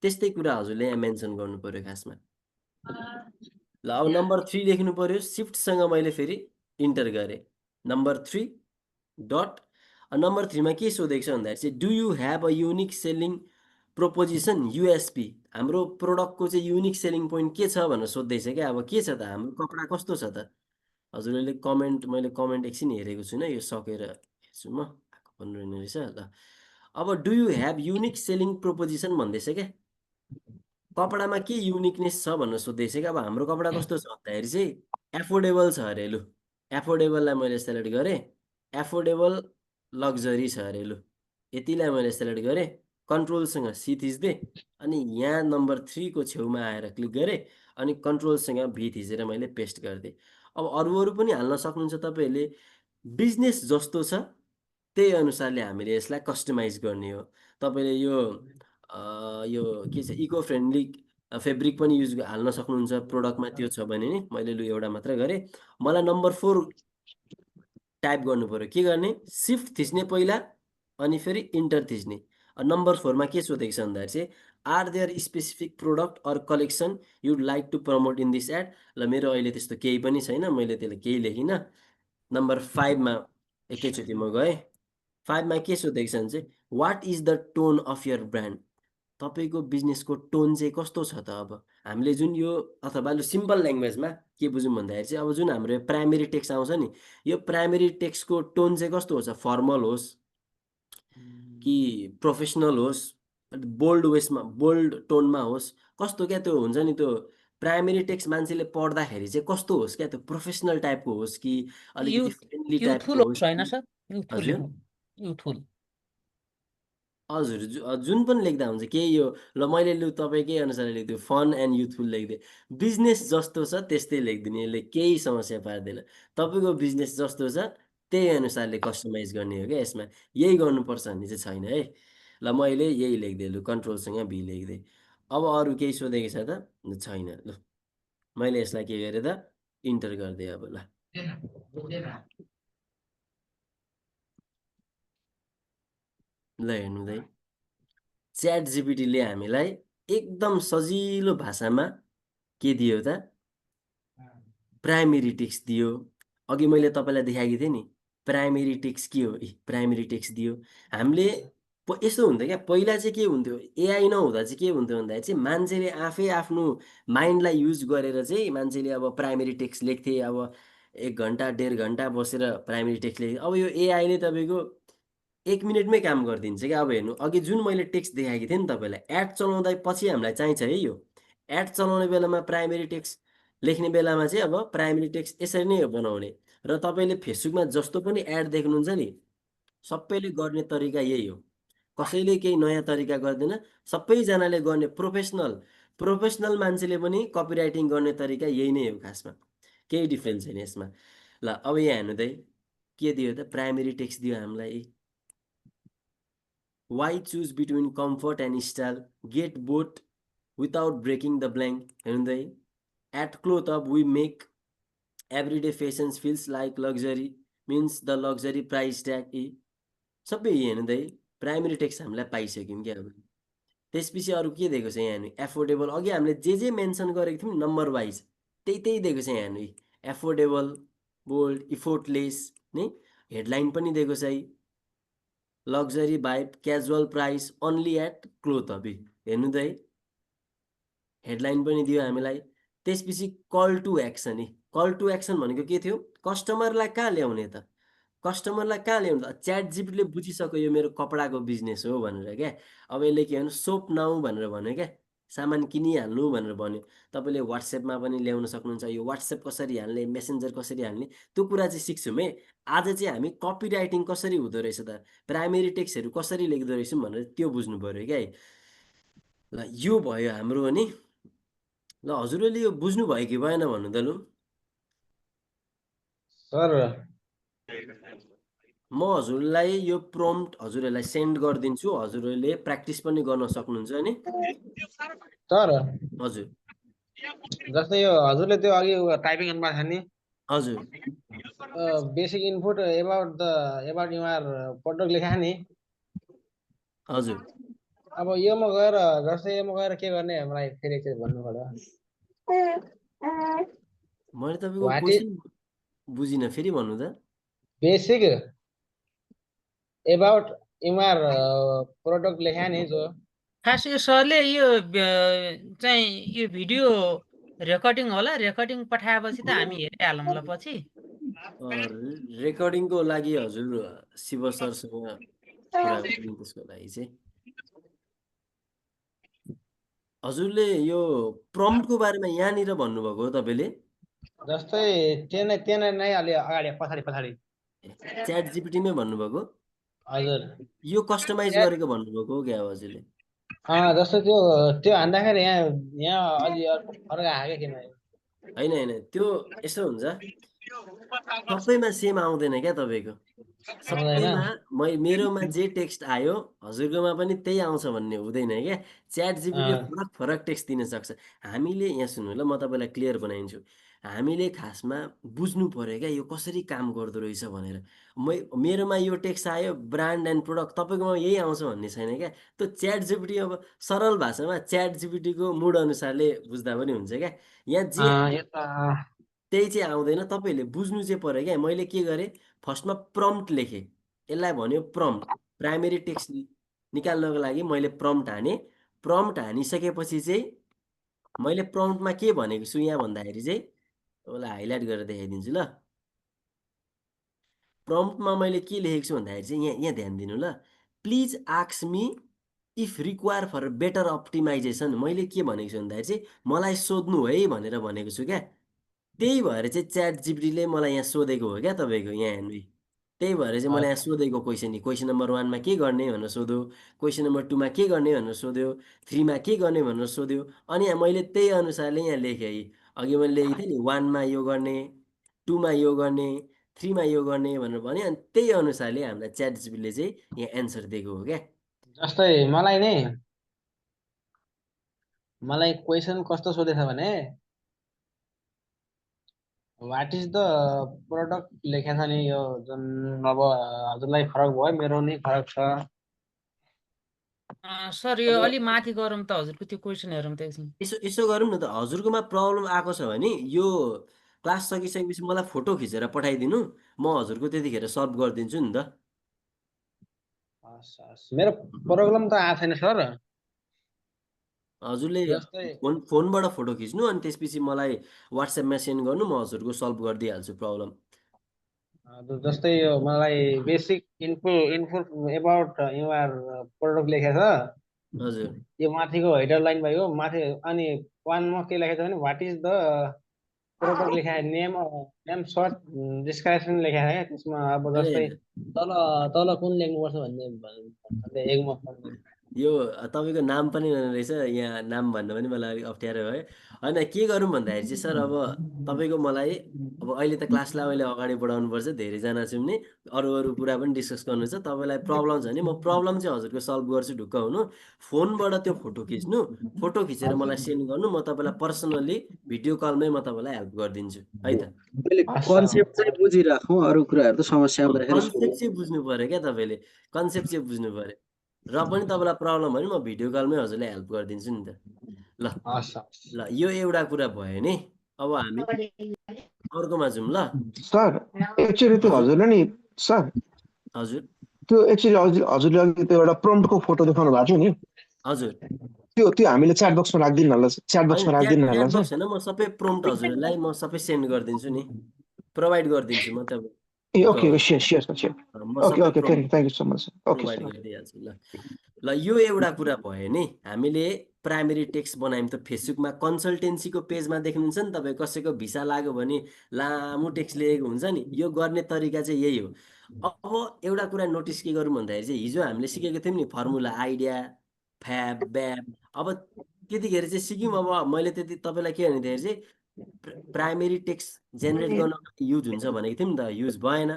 त्यस्तै कुरा हजुरले यहाँ मेन्सन गर्नु पर्यो खासमा ल अब नम्बर 3 लेख्नु पर्यो सिफ्टसँग मैले फेरि इन्टर गरेँ नम्बर 3 डट नम्बर 3 मा के सोधेको छ भन्दाखेरि चाहिँ do you have a unique selling proposition USP हाम्रो प्रोडक्टको चाहिँ युनिक सेलिङ पोइन्ट के छ भनेर सोध्दैछ क्या अब के छ त हाम्रो कपडा कस्तो छ त हजुरहरूले मैले कमेन्ट एकछिन हेरेको छुइनँ यो सकेर हेर्छु म आएको पनि रहेन रहेछ ल अब do you have unique selling proposition भन्दैछ क्या कपडामा के युनिकनेस छ भनेर सोध्दैछ क्या अब हाम्रो कपडा कस्तो छ भन्दाखेरि चाहिँ एफोर्डेबल छ अरे लु एफोर्डेबललाई मैले सेलेक्ट गरेँ एफोर्डेबल लग्जरी छ अरे लु यतिलाई मैले सेलेक्ट गरेँ कन्ट्रोलसँग सी थिच्दै अनि यहाँ नम्बर 3 को छेउमा आएर क्लिक गरेँ अनि कन्ट्रोलसँग भी थिचेर मैले पेस्ट गरिदिएँ अब अरू पनि हाल्न सक्नुहुन्छ तपाईँहरूले बिजनेस जस्तो छ त्यही अनुसारले हामीले यसलाई कस्टमाइज गर्ने हो तपाईँले यो के छ इको फ्रेन्डली फेब्रिक पनि हाल्न सक्नुहुन्छ प्रोडक्टमा त्यो छ भने नि मैले लु एउटा मात्र गरेँ मलाई नम्बर 4 टाइप गर्नु पर्यो के गर्ने सिफ्ट थिच्ने पहिला अनि फेरि इन्टर थिच्ने नम्बर 4 मा के सोधेको छ भन्दाखेरि चाहिँ are there specific product or collection you'd like to promote in this ad ल मेरो अहिले त्यस्तो केही पनि छैन मैले त्यसले केही लेखिनँ नम्बर 5 मा एकैचोटि म गएँ 5 मा के सोधेको छ भने चाहिँ what is the tone of your brand तपाईँको बिजनेसको टोन चाहिँ कस्तो छ त अब हामीले जुन यो अथवा लु सिम्पल ल्याङ्ग्वेजमा के बुझौँ भन्दाखेरि चाहिँ अब जुन हाम्रो प्राइमेरी टेक्स्ट आउँछ नि यो प्राइमेरी टेक्स्टको टोन चाहिँ कस्तो होस् फर्मल होस् कि प्रोफेसनल होस् बोल्ड टोनमा होस् कस्तो क्या त्यो हुन्छ नि त्यो प्राइमेरी टेक्स्ट मान्छेले पढ्दाखेरि चाहिँ कस्तो होस् क्या त्यो प्रोफेसनल टाइपको होस् कि अलिकति फ्रेन्डली युथफुल टाइपको होस् होस् होइन सर युथफुल हजुर लेख्नु युथफुल हजुर जुन पनि लेख्दा हुन्छ केही यो ल मैले लु तपाईँकै अनुसारले लेखिदियो फन एन्ड युथफुल लेखिदिएँ बिजनेस जस्तो छ त्यस्तै लेखिदिने यसले केही समस्या पार्दैन तपाईँको बिजनेस जस्तो छ त्यही अनुसारले कस्टमाइज गर्ने हो क्या यसमा यही गर्नुपर्छ भन्ने चाहिँ छैन है ल मैले यही लेखिदिएँ लु कन्ट्रोलसँग भी लेखिदिएँ अब अरू केही सोधेको छ त छैन लु मैले यसलाई के गरेँ त इन्टर गरिदिएँ अब ल हेर्नु है च्याट जिपिटीले हामीलाई एकदम सजिलो भाषामा के दियो त प्राइमेरी टेक्स्ट दियो अघि मैले तपाईँलाई देखाएको थिएँ नि प्राइमेरी टेक्स्ट के हो प्राइमेरी टेक्स्ट दियो हामीले यस्तो हुन्थ्यो क्या पहिला चाहिँ के हुन्थ्यो एआई नहुँदा चाहिँ के हुन्थ्यो भन्दाखेरि चाहिँ मान्छेले आफै आफ्नो माइन्डलाई युज गरेर चाहिँ मान्छेले अब प्राइमेरी टेक्स्ट लेख्थे अब 1 घन्टा 1.5 घन्टा बसेर प्राइमेरी टेक्स्ट लेख्थे अब यो एआईले तपाईँको 1 मिनटमै काम गरिदिन्छ क्या अब हेर्नु अघि जुन मैले टेक्स्ट देखाएको थिएँ नि तपाईँलाई एड चलाउँदा पछि हामीलाई चाहिन्छ है यो एड चलाउने बेलामा प्राइमेरी टेक्स्ट लेख्ने बेलामा चाहिँ अब प्राइमेरी टेक्स्ट यसरी नै बनाउने र तपाईँले फेसबुकमा जस्तो पनि एड देख्नुहुन्छ नि सबैले गर्ने तरिका यही हो कसैले केही नयाँ तरिका गर्दैन सबैजनाले गर्ने प्रोफेसनल मान्छेले पनि कपिराइटिङ गर्ने तरिका यही नै हो खासमा केही डिफ्रेन्स छैन यसमा ल अब यहाँ हेर्नु त के दियो त प्राइमेरी टेक्स्ट दियो हामीलाई why choose between comfort and style get both without breaking the blank हेर्नु त at cloth up we make everyday fashions feels like luxury means the luxury price tag सबै हेर्नु त प्राइमेरी टेक्स्ट हामीलाई पाइसक्यौँ क्या अब त्यसपछि अरू के दिएको छ यहाँ हेर्नु एफोर्डेबल अघि हामीले जे मेन्सन गरेको थियौँ नम्बर वाइज त्यही दिएको छ यहाँ हेर्नु एफोर्डेबल बोल्ड इफोर्टलेस नि हेडलाइन पनि दिएको छ luxury vibe casual price only at cloth hubby हेर्नु त हेडलाइन पनि दियो हामीलाई त्यसपछि call to action call to action भनेको के थियो कस्टमरलाई कहाँ ल्याउने त कस्टमरलाई कहाँ ल्याउनु त च्याट जिपीटीले बुझिसक्यो यो मेरो कपडाको बिजनेस हो भनेर क्या अब यसले के भन्नु सोप नाउ भनेर भन्यो क्या सामान किनिहाल्नु भनेर भन्यो तपाईँले वाट्सएपमा पनि ल्याउन सक्नुहुन्छ यो वाट्सएप कसरी हाल्ने मेसेन्जर कसरी हाल्ने त्यो कुरा चाहिँ सिक्छौँ है आज चाहिँ हामी कपी राइटिङ कसरी हुँदो रहेछ त प्राइमेरी टेक्स्टहरू कसरी लेख्दो रहेछौँ भनेर त्यो बुझ्नु पऱ्यो क्या ल यो भयो हाम्रो नि ल हजुरहरूले यो बुझ्नुभयो कि भएन भन्नु त लु सर म हजुरलाई यो प्रम्प्ट हजुरहरूलाई सेन्ड गरिदिन्छु, हजुरहरूले प्र्याक्टिस पनि गर्न सक्नुहुन्छ नि। सर हजुर जस्तै यो हजुरले त्यो अघि टाइपिङ गर्नुभएको छ नि हजुर basic input about you're product लेखा नि हजुर अब योमा गएर जस्तै योमा गएर के गर्ने मलाई फेरि एकचोटि भन्नु पर्यो मैले तपाईँको वाट इज क्वेसन बुझिनँ, फेरि भन्नु त। बेसिक एबाउट युआर प्रोडक्ट लेखा नि जो खास यो सरले यो चाहिँ यो भिडियो रेकर्डिङ होला, रेकर्डिङ पठाएपछि त हामी हेरिहालौँला पछि। रेकर्डिङको लागि हजुर शिव सरसँग कुरा गर्नु, त्यसको लागि चाहिँ हजुरले यो प्रम्प्टको बारेमा यहाँनिर भन्नुभएको हो तपाईँले। जस्तै त्यहाँ नै अलि अगाडि पछाडि च्याट जिपिटीमै भन्नुभएको, हजुर यो कस्टमाइज गरेको भन्नुभएको हो क्या हो हजुरले? जस्तो त्यो हान्दाखेरि यहाँ अलि फरक आयो क्या किन होइन होइन, त्यो यसो हुन्छ, सबैमा सेम आउँदैन क्या तपाईँको। सबैमा मेरोमा जे टेक्स्ट आयो हजुरकोमा पनि त्यही आउँछ भन्ने हुँदैन क्या। च्याट जिपिटीले फरक फरक टेक्स्ट दिन सक्छ। हामीले यहाँ सुन्नु ल, म तपाईँलाई क्लियर बनाइदिन्छु। हामीले खासमा बुझ्नु पर्यो क्या यो कसरी काम गर्दो रहेछ भनेर। मेरोमा यो टेक्स्ट आयो ब्रान्ड एन्ड प्रोडक्ट, तपाईँकोमा यही आउँछ भन्ने छैन क्या। त्यो च्याट जिपिटी अब सरल भाषामा च्याट जिपिटीको मुड अनुसारले बुझ्दा पनि हुन्छ क्या। यहाँ जे त्यही चाहिँ आउँदैन, तपाईँहरूले बुझ्नु चाहिँ पर्यो क्या। मैले के गरेँ, फर्स्टमा प्रम्प्ट लेखेँ, यसलाई भन्यो प्रम्प्ट, प्राइमेरी टेक्स्ट निकाल्नको लागि मैले प्रम्प्ट हानेँ। प्रम्प्ट हानिसकेपछि चाहिँ मैले प्रम्प्टमा के भनेको छु यहाँ भन्दाखेरि चाहिँ तपाईँलाई हाइलाइट गरेर देखाइदिन्छु ल। प्रम्प्टमा मैले के लेखेको छु भन्दाखेरि चाहिँ यहाँ ध्यान दिनु ल। Please ask me if require for better optimization, मैले के भनेको छु भन्दाखेरि चाहिँ मलाई सोध्नु है भनेर भनेको छु क्या। त्यही भएर चाहिँ च्याट जिपिटीले मलाई यहाँ सोधेको हो क्या तपाईँको, यहाँ हेर्नु। त्यही भएर चाहिँ मलाई यहाँ सोधेको क्वेसन नम्बर 1मा के गर्ने भनेर सोध्यो, क्वेसन नम्बर 2मा के गर्ने भनेर सोध्यो, 3मा के गर्ने भनेर सोध्यो। अनि मैले त्यही अनुसारले यहाँ लेखेँ। अघि मैले लेखेको थिएँ नि 1मा यो गर्ने, 2मा यो गर्ने, 3मा यो गर्ने भनेर भने, अनि त्यही अनुसारले हामीलाई च्याट जिपिटीले चाहिँ यहाँ एन्सर दिएको हो क्या। जस्तै मलाई क्वेसन कस्तो सोधेछ भने वाट इज द प्रोडक्ट लेखेको छ नि, यो जुन अब हजुरलाई फरक भयो मेरो नि फरक छ। सर यो अलि माथि गरौँ त हजुरको त्यो क्वेसन हेरौँ त एकछिन। यसो गरौँ न त, हजुरकोमा प्रब्लम आएको छ भने यो क्लास सकिसकेपछि मलाई फोटो खिचेर पठाइदिनु, म हजुरको त्यतिखेर सल्भ गरिदिन्छु नि त। मेरो प्रब्लम त आएको छैन सर। हजुरले जस्तै फोनबाट फोटो खिच्नु, अनि त्यसपछि मलाई वाट्सएपमा सेन्ड गर्नु, म हजुरको सल्भ गरिदिइहाल्छु प्रब्लम। जस्तै यो मलाई basic info about you're product लेखेको छ, हजुर यो माथिको हेडर लाइन भयो माथि, अनि 1मा के लेखेको छ भने वाट इज द प्रोडक्ट लेखेको नेम सर्ट डिस्क्रिप्सन लेखेको छ क्या। त्यसमा अब जस्तै तल कुन लेख्नुपर्छ भन्ने एकमा यो तपाईँको नाम पनि रहेछ, यहाँ नाम भन्नु पनि मलाई अलिक अप्ठ्यारो भयो। होइन, के गरौँ भन्दाखेरि चाहिँ सर, अब तपाईँको मलाई अब अहिले त क्लासलाई अहिले अगाडि बढाउनुपर्छ, धेरैजना छौँ नि, अरू कुरा पनि डिस्कस गर्नु छ। तपाईँलाई प्रब्लम छ भने म प्रब्लम चाहिँ हजुरको सल्भ गर्छु, ढुक्क हुनु। फोनबाट त्यो फोटो खिच्नु, फोटो खिचेर मलाई सेन्ड गर्नु, म तपाईँलाई पर्सनल्ली भिडियो कलमै म तपाईँलाई हेल्प गरिदिन्छु है त। कन्सेप्ट चाहिँ बुझिराखौँ, अरू कुराहरू त समस्या आउँदाखेरि कन्सेप्ट चाहिँ बुझ्नु पर्यो क्या तपाईँले, कन्सेप्ट चाहिँ बुझ्नु पर्यो। र पनि तपाईँलाई प्रब्लम भयो भने म भिडियो कलमै हजुरलाई हेल्प गरिदिन्छु नि त। ल ल, यो एउटा कुरा भयो नि। अब हामी अर्कोमा जाउँ ल। सर एक्चुअली त्यो हजुरले नि सर हजुर त्यो एक्चुअली हजुरले अघि त्यो एउटा प्रम्प्टको फोटो देखाउनु भएको थियो नि, हजुर त्यो हामीले च्याट बक्समा राखिदिनु होला, च्याट बक्समा राखिदिनु होला च्याट सर। बक्स होइन, म सबै प्रोम्प्ट हजुरहरूलाई म सबै सेन्ड गरिदिन्छु नि, प्रोभाइड गरिदिन्छु म तपाईँ। ए ओके सियर सर, सियर। म ओके सबै okay thank you so much sir. Okay provide sir. गरिदिइहाल्छु ल। ल, यो एउटा कुरा भयो नि। हामीले प्राइमेरी टेक्स्ट बनायौँ त फेसबुकमा कन्सल्टेन्सीको पेजमा देख्नुहुन्छ नि तपाईँ, कसैको भिसा लाग्यो भने लामो टेक्स्ट लेखेको हुन्छ नि, यो गर्ने तरिका चाहिँ यही हो। अब एउटा कुरा नोटिस के गरौँ भन्दाखेरि चाहिँ हिजो हामीले सिकेको थियौँ नि फर्मुला, आइडिया, फ्याब, ब्याब। अब त्यतिखेर चाहिँ सिक्यौँ। अब मैले त्यति तपाईँलाई के भनेदेखि चाहिँ प्राइमेरी टेक्स्ट जेनेरेट गर्न युज हुन्छ भनेको थियौँ नि त, युज भएन।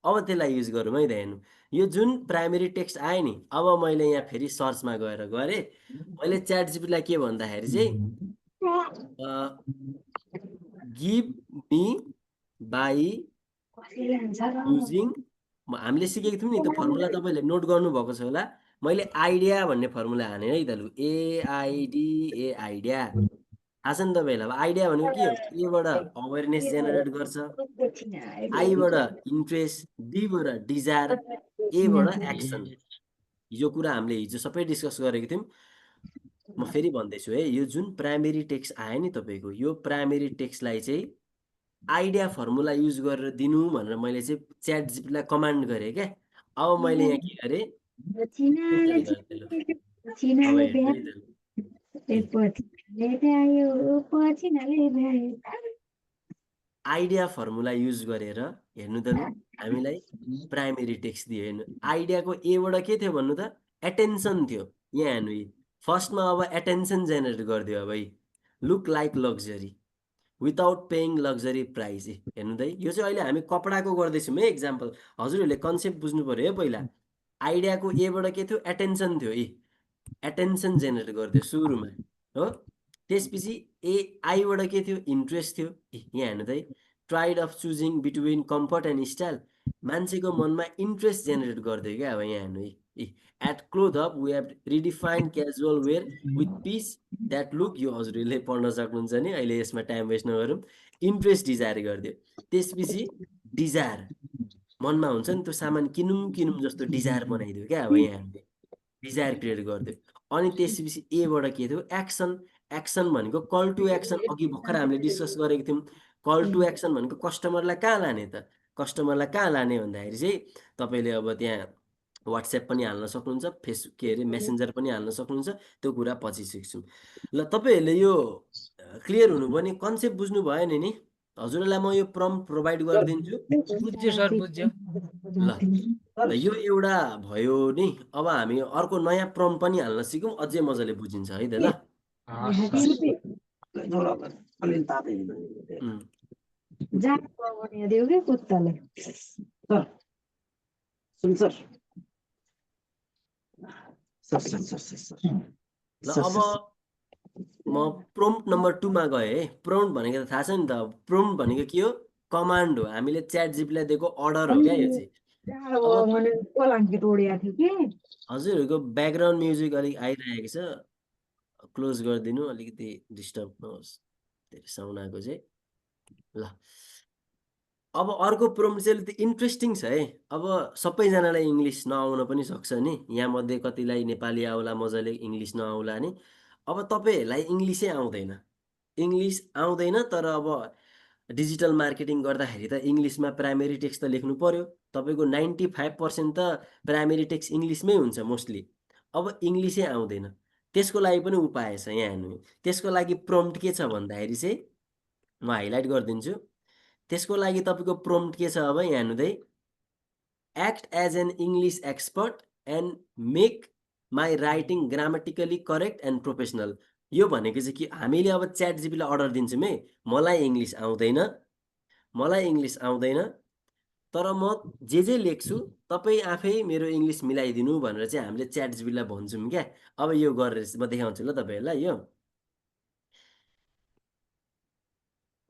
अब त्यसलाई युज गरौँ है त हेर्नु यो जुन प्राइमेरी टेक्स्ट आयो नि अब मैले यहाँ फेरि सर्चमा गएर गरेँ मैले च्याट जिपीटीलाई के भन्दाखेरि चाहिँ गिभ मी बाई युजिङ हामीले सिकेको थियौँ नि त्यो फर्मुला तपाईँले नोट गर्नुभएको छ होला मैले आइडिया भन्ने फर्मुला हाने है त लु एआइडिए आइडिया थाहा छ नि तपाईँलाई अब आइडिया भनेको के हो एबाट अवेरनेस जेनेरेट गर्छ आईबाट इन्ट्रेस्ट डीबाट डिजायर एबाट एक्सन यो कुरा हामीले हिजो सबै डिस्कस गरेको थियौँ म फेरि भन्दैछु है यो जुन प्राइमेरी टेक्स्ट आयो नि तपाईँको यो प्राइमेरी टेक्स्टलाई चाहिँ आइडिया फर्मुला युज गरेर दिनु भनेर मैले चाहिँ च्याट जिपीटीलाई कमान्ड गरेँ क्या अब मैले यहाँ के गरेँ आइडिया फर्मुला युज गरेर हेर्नु त लु हामीलाई प्राइमेरी टेक्स्ट दियो हेर्नु आइडियाको एबाट के थियो भन्नु त एटेन्सन थियो यहाँ हेर्नु फर्स्टमा अब एटेन्सन जेनेरेट गरिदियो अब है look like luxury without paying luxury price हेर्नु त यो चाहिँ अहिले हामी कपडाको गर्दैछौँ है एक्जाम्पल हजुरहरूले कन्सेप्ट बुझ्नु पर्यो है पहिला आइडियाको एबाट के थियो एटेन्सन थियो एटेन्सन जेनेरेट गरिदियो सुरुमा हो त्यसपछि आईबाट के थियो इन्ट्रेस्ट थियो यहाँ हेर्नु त tired of choosing between comfort and style मान्छेको मनमा इन्ट्रेस्ट जेनेरेट गरिदियो क्या अब यहाँ हेर्नु at cloth of we have redefined casual wear with pieces that look यो हजुरहरूले पढ्न सक्नुहुन्छ नि अहिले यसमा टाइम वेस्ट नगरौँ इन्ट्रेस्ट डिजायर गरिदियो त्यसपछि डिजायर मनमा हुन्छ नि त्यो सामान किनौँ जस्तो डिजायर बनाइदियो क्या अब यहाँ हामीले डिजायर क्रिएट गरिदियो अनि त्यसपछि एबाट के थियो एक्सन भनेको कल टु एक्सन अघि भर्खर हामीले डिस्कस गरेको थियौँ कल टु एक्सन भनेको कस्टमरलाई कहाँ लाने त कस्टमरलाई कहाँ लाने भन्दाखेरि चाहिँ तपाईँले अब त्यहाँ वाट्सएप पनि हाल्न सक्नुहुन्छ फेसबुक के अरे मेसेन्जर पनि हाल्न सक्नुहुन्छ त्यो कुरा पछि सिक्छौँ ल तपाईँहरूले यो क्लियर हुनुभयो नि कन्सेप्ट बुझ्नु भएन नि हजुरलाई म यो प्रम्प्ट प्रोभाइड गरिदिन्छु बुझ्यो सर बुझ्यो ल यो एउटा भयो नि अब हामी अर्को नयाँ प्रम्प्ट पनि हाल्न सिकौँ अझै मजाले बुझिन्छ है त ल ल अब म प्रोम्प्ट नम्बर 2 मा गएँ है प्रोम्प्ट भनेको त थाहा छ नि त प्रोम्प्ट भनेको के हो कमान्ड हो हामीले च्याट जिपीटीलाई दिएको अर्डर हो क्या यो चाहिँ हजुरहरूको ब्याकग्राउन्ड म्युजिक अलिक आइरहेको छ क्लोज गरिदिनु अलिकति डिस्टर्ब नहोस् धेरै साउन्ड आएको चाहिँ ल अब अर्को प्रोम्प्ट चाहिँ इन्ट्रेस्टिङ छ है अब सबैजनालाई इङ्ग्लिस नआउन पनि सक्छ नि यहाँ मध्ये कतिलाई नेपाली आउला मजाले इङ्ग्लिस नआउला नि अब तपाईँहरूलाई इङ्ग्लिसै आउँदैन तर अब डिजिटल मार्केटिङ गर्दाखेरि त इङ्ग्लिसमा प्राइमेरी टेक्स्ट त लेख्नु पर्यो तपाईँको 95% त प्राइमेरी टेक्स्ट इङ्ग्लिसमै हुन्छ मोस्टली अब इङ्ग्लिसै आउँदैन त्यसको लागि पनि उपाय छ यहाँ हेर्नु त्यसको लागि प्रम्प्ट के छ भन्दाखेरि चाहिँ म हाइलाइट गरिदिन्छु त्यसको लागि तपाईँको प्रम्प्ट के छ अब यहाँ हेर्नु act as an English expert and make my writing grammatically correct and professional यो भनेको चाहिँ कि हामीले अब च्याट जिपीलाई अर्डर दिन्छौँ है मलाई इङ्ग्लिस आउँदैन तर म जे लेख्छु तपाईँ आफै मेरो इङ्ग्लिस मिलाइदिनु भनेर चाहिँ हामीले च्याट जिपीलाई भन्छौँ क्या अब यो गरेर म देखाउँछु ल तपाईँहरूलाई यो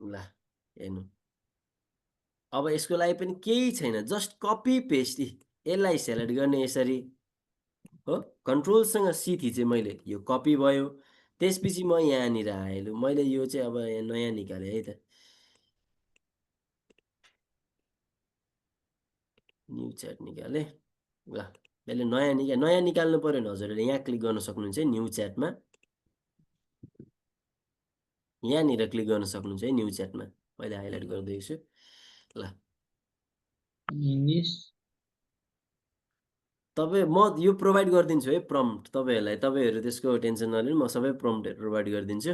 ल हेर्नु अब यसको लागि पनि केही छैन जस्ट कपी पेस्ट यसलाई सेलेक्ट गर्ने यसरी हो कन्ट्रोलसँग सी थिचेँ मैले यो कपी भयो त्यसपछि म यहाँनिर आएँ लु मैले यो चाहिँ अब यहाँ नयाँ निकालेँ है त न्यू च्याट निकालेँ ल मैले नयाँ निकाल्नु पर्यो नि हजुरहरूले यहाँ क्लिक गर्न सक्नुहुन्छ है न्यू च्याटमा यहाँनिर क्लिक गर्न सक्नुहुन्छ है न्यू च्याटमा मैले हाइलाइट गरिदिएको छु ल तपाईँ म यो प्रोभाइड गरिदिन्छु है प्रम्प्ट तपाईँहरूलाई तपाईँहरू त्यसको टेन्सन नलिनु म सबै प्रम्प्टहरू प्रोभाइड गरिदिन्छु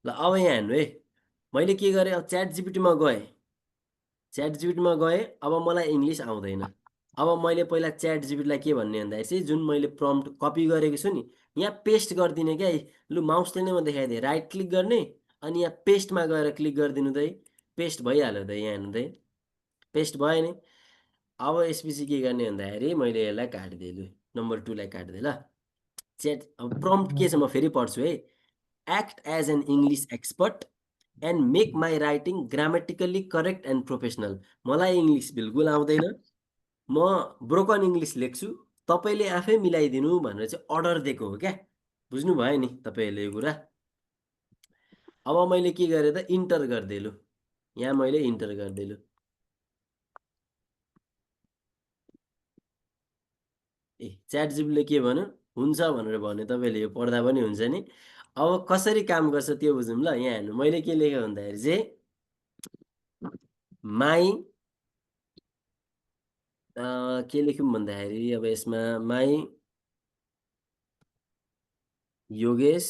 ल अब यहाँ हेर्नु है मैले के गरेँ अब च्याट जिपीटीमा गएँ अब मलाई इङ्ग्लिस आउँदैन अब मैले पहिला च्याट जिपीटीलाई के भन्ने भन्दाखेरि चाहिँ जुन मैले प्रम्प्ट कपी गरेको छु नि यहाँ पेस्ट गरिदिने क्या लु माउसले नै म देखाइदिएँ राइट क्लिक गर्ने अनि यहाँ पेस्टमा गएर क्लिक गरिदिनु त पेस्ट भइहाल्यो त यहाँ हेर्नु त पेस्ट भयो नि अब यसपछि के गर्ने भन्दाखेरि मैले यसलाई काटिदिएँ लु नम्बर 2 लाई काटिदिएँ ल च्याट अब प्रम्प्ट के छ म फेरि पढ्छु है act as an English expert and make my writing grammatically correct and professional मलाई इङ्ग्लिस बिल्कुल आउँदैन म ब्रोकन इङ्ग्लिस लेख्छु तपाईँले आफै मिलाइदिनु भनेर चाहिँ अर्डर दिएको हो क्या बुझ्नुभयो नि तपाईँहरूले यो कुरा अब मैले के गरेँ त इन्टर गरिदिएँ लु यहाँ मैले इन्टर गरिदिएँ लु ए च्याट जिपीले के भन्यो हुन्छ भनेर भन्यो तपाईँले यो पढ्दा पनि हुन्छ नि अब कसरी काम गर्छ त्यो बुझौँ ल यहाँ हेर्नु मैले के लेखेँ भन्दाखेरि चाहिँ माई के लेख्यौँ भन्दाखेरि अब यसमा माई योगेश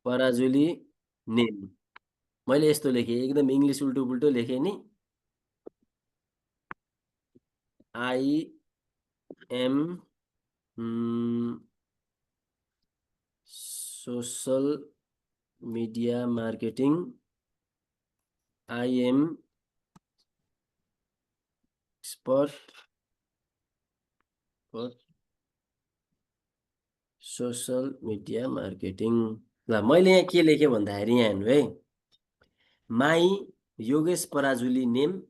पराजुली नेम मैले यस्तो लेखेँ एकदम इङ्ग्लिस उल्टो पुल्टो लेखेँ नि I am social media marketing I am expert for social media marketing ल मैले यहाँ के लेखेँ भन्दाखेरि यहाँ हेर्नु है my Yogesh Parajuli name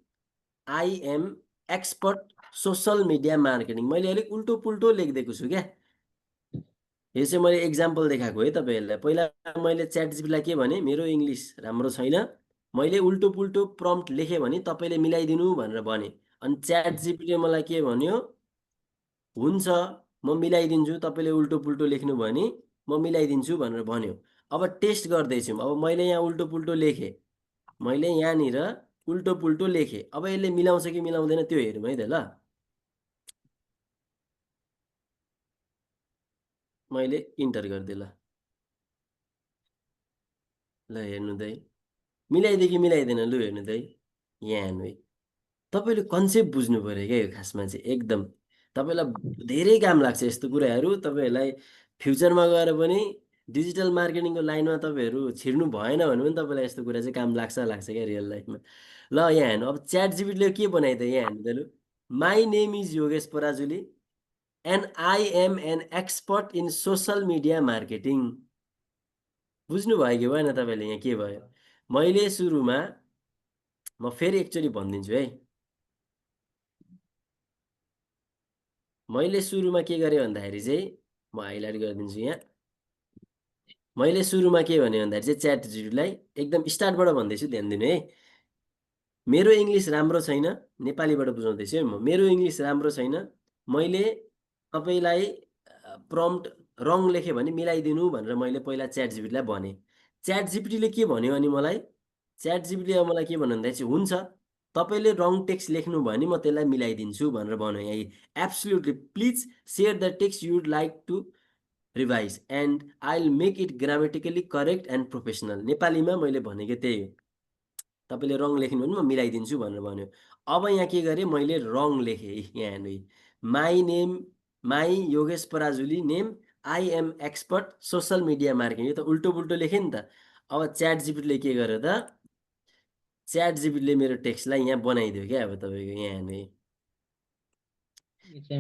I am expert social media marketing मैले अलिक उल्टो पुल्टो लेखिदिएको छु क्या यो चाहिँ मैले एक्जाम्पल देखाएको है तपाईँहरूलाई पहिला मैले च्याट जिपीलाई के भने मेरो इङ्ग्लिस राम्रो छैन मैले उल्टो पुल्टो प्रम्प्ट लेखेँ भने तपाईँले मिलाइदिनु भनेर भने अनि च्याट जिपीले मलाई के भन्यो हुन्छ म मिलाइदिन्छु तपाईँले उल्टो पुल्टो लेख्नु भयो भने म मिलाइदिन्छु भनेर भन्यो अब टेस्ट गर्दैछौँ अब मैले यहाँ उल्टो पुल्टो लेखेँ मैले यहाँनिर उल्टो पुल्टो लेखेँ अब यसले मिलाउँछ कि मिलाउँदैन त्यो हेरौँ है त ल मैले इन्टर गरिदिएँ ल हेर्नु त है मिलाइदियो कि मिलाइदिएन लु हेर्नु त है यहाँ हेर्नु है तपाईँले कन्सेप्ट बुझ्नु पऱ्यो क्या यो खासमा चाहिँ एकदम तपाईँलाई धेरै काम लाग्छ यस्तो कुराहरू तपाईँहरूलाई फ्युचरमा गएर पनि डिजिटल मार्केटिङको लाइनमा तपाईँहरू छिर्नु भएन भने पनि तपाईँलाई यस्तो कुरा चाहिँ काम लाग्छ क्या रियल लाइफमा ल यहाँ हेर्नु अब च्याट जिपीटीले के बनाइ त यहाँ हेर्नु त लु my name is Yogesh Parajuli and I am an expert in social media marketing बुझ्नुभयो कि भएन तपाईँले यहाँ के भयो मैले सुरुमा म फेरि एकचोटि भनिदिन्छु है मैले सुरुमा के गरेँ भन्दाखेरि चाहिँ म हाइलाइट गरिदिन्छु यहाँ मैले सुरुमा के भने भन्दाखेरि चाहिँ च्याट जिपीटीलाई एकदम स्टार्टबाट भन्दैछु ध्यान दिनु है मेरो इङ्ग्लिस राम्रो छैन नेपालीबाट बुझाउँदैछु है म मेरो इङ्ग्लिस राम्रो छैन मैले तपाईँलाई प्रम्प्ट रङ लेखेँ भने मिलाइदिनु भनेर मैले पहिला च्याट जिपीटीलाई भनेँ च्याट जिपीटीले के भन्यो अनि मलाई च्याट जिपीटीले मलाई के भन्यो भन्दाखेरि चाहिँ हुन्छ तपाईँले रङ टेक्स्ट लेख्नु भयो भने म त्यसलाई मिलाइदिन्छु भनेर भन्यो यहाँ absolutely please share the text you'd like to revise and I will make it grammatically correct and professional नेपालीमा मैले भनेको त्यही हो तपाईँले रङ लेख्नु भने म मिलाइदिन्छु भनेर भन्यो अब यहाँ के गरेँ मैले रङ लेखेँ यहाँ हेर्नु my Yogesh Parajuli name I am expert social media marketing यो त उल्टो पुल्टो लेखेँ नि त अब च्याट जिपीटीले के गर्यो त च्याट जिपीटीले मेरो टेक्स्टलाई यहाँ बनाइदियो क्या अब तपाईँको यहाँ हेर्नु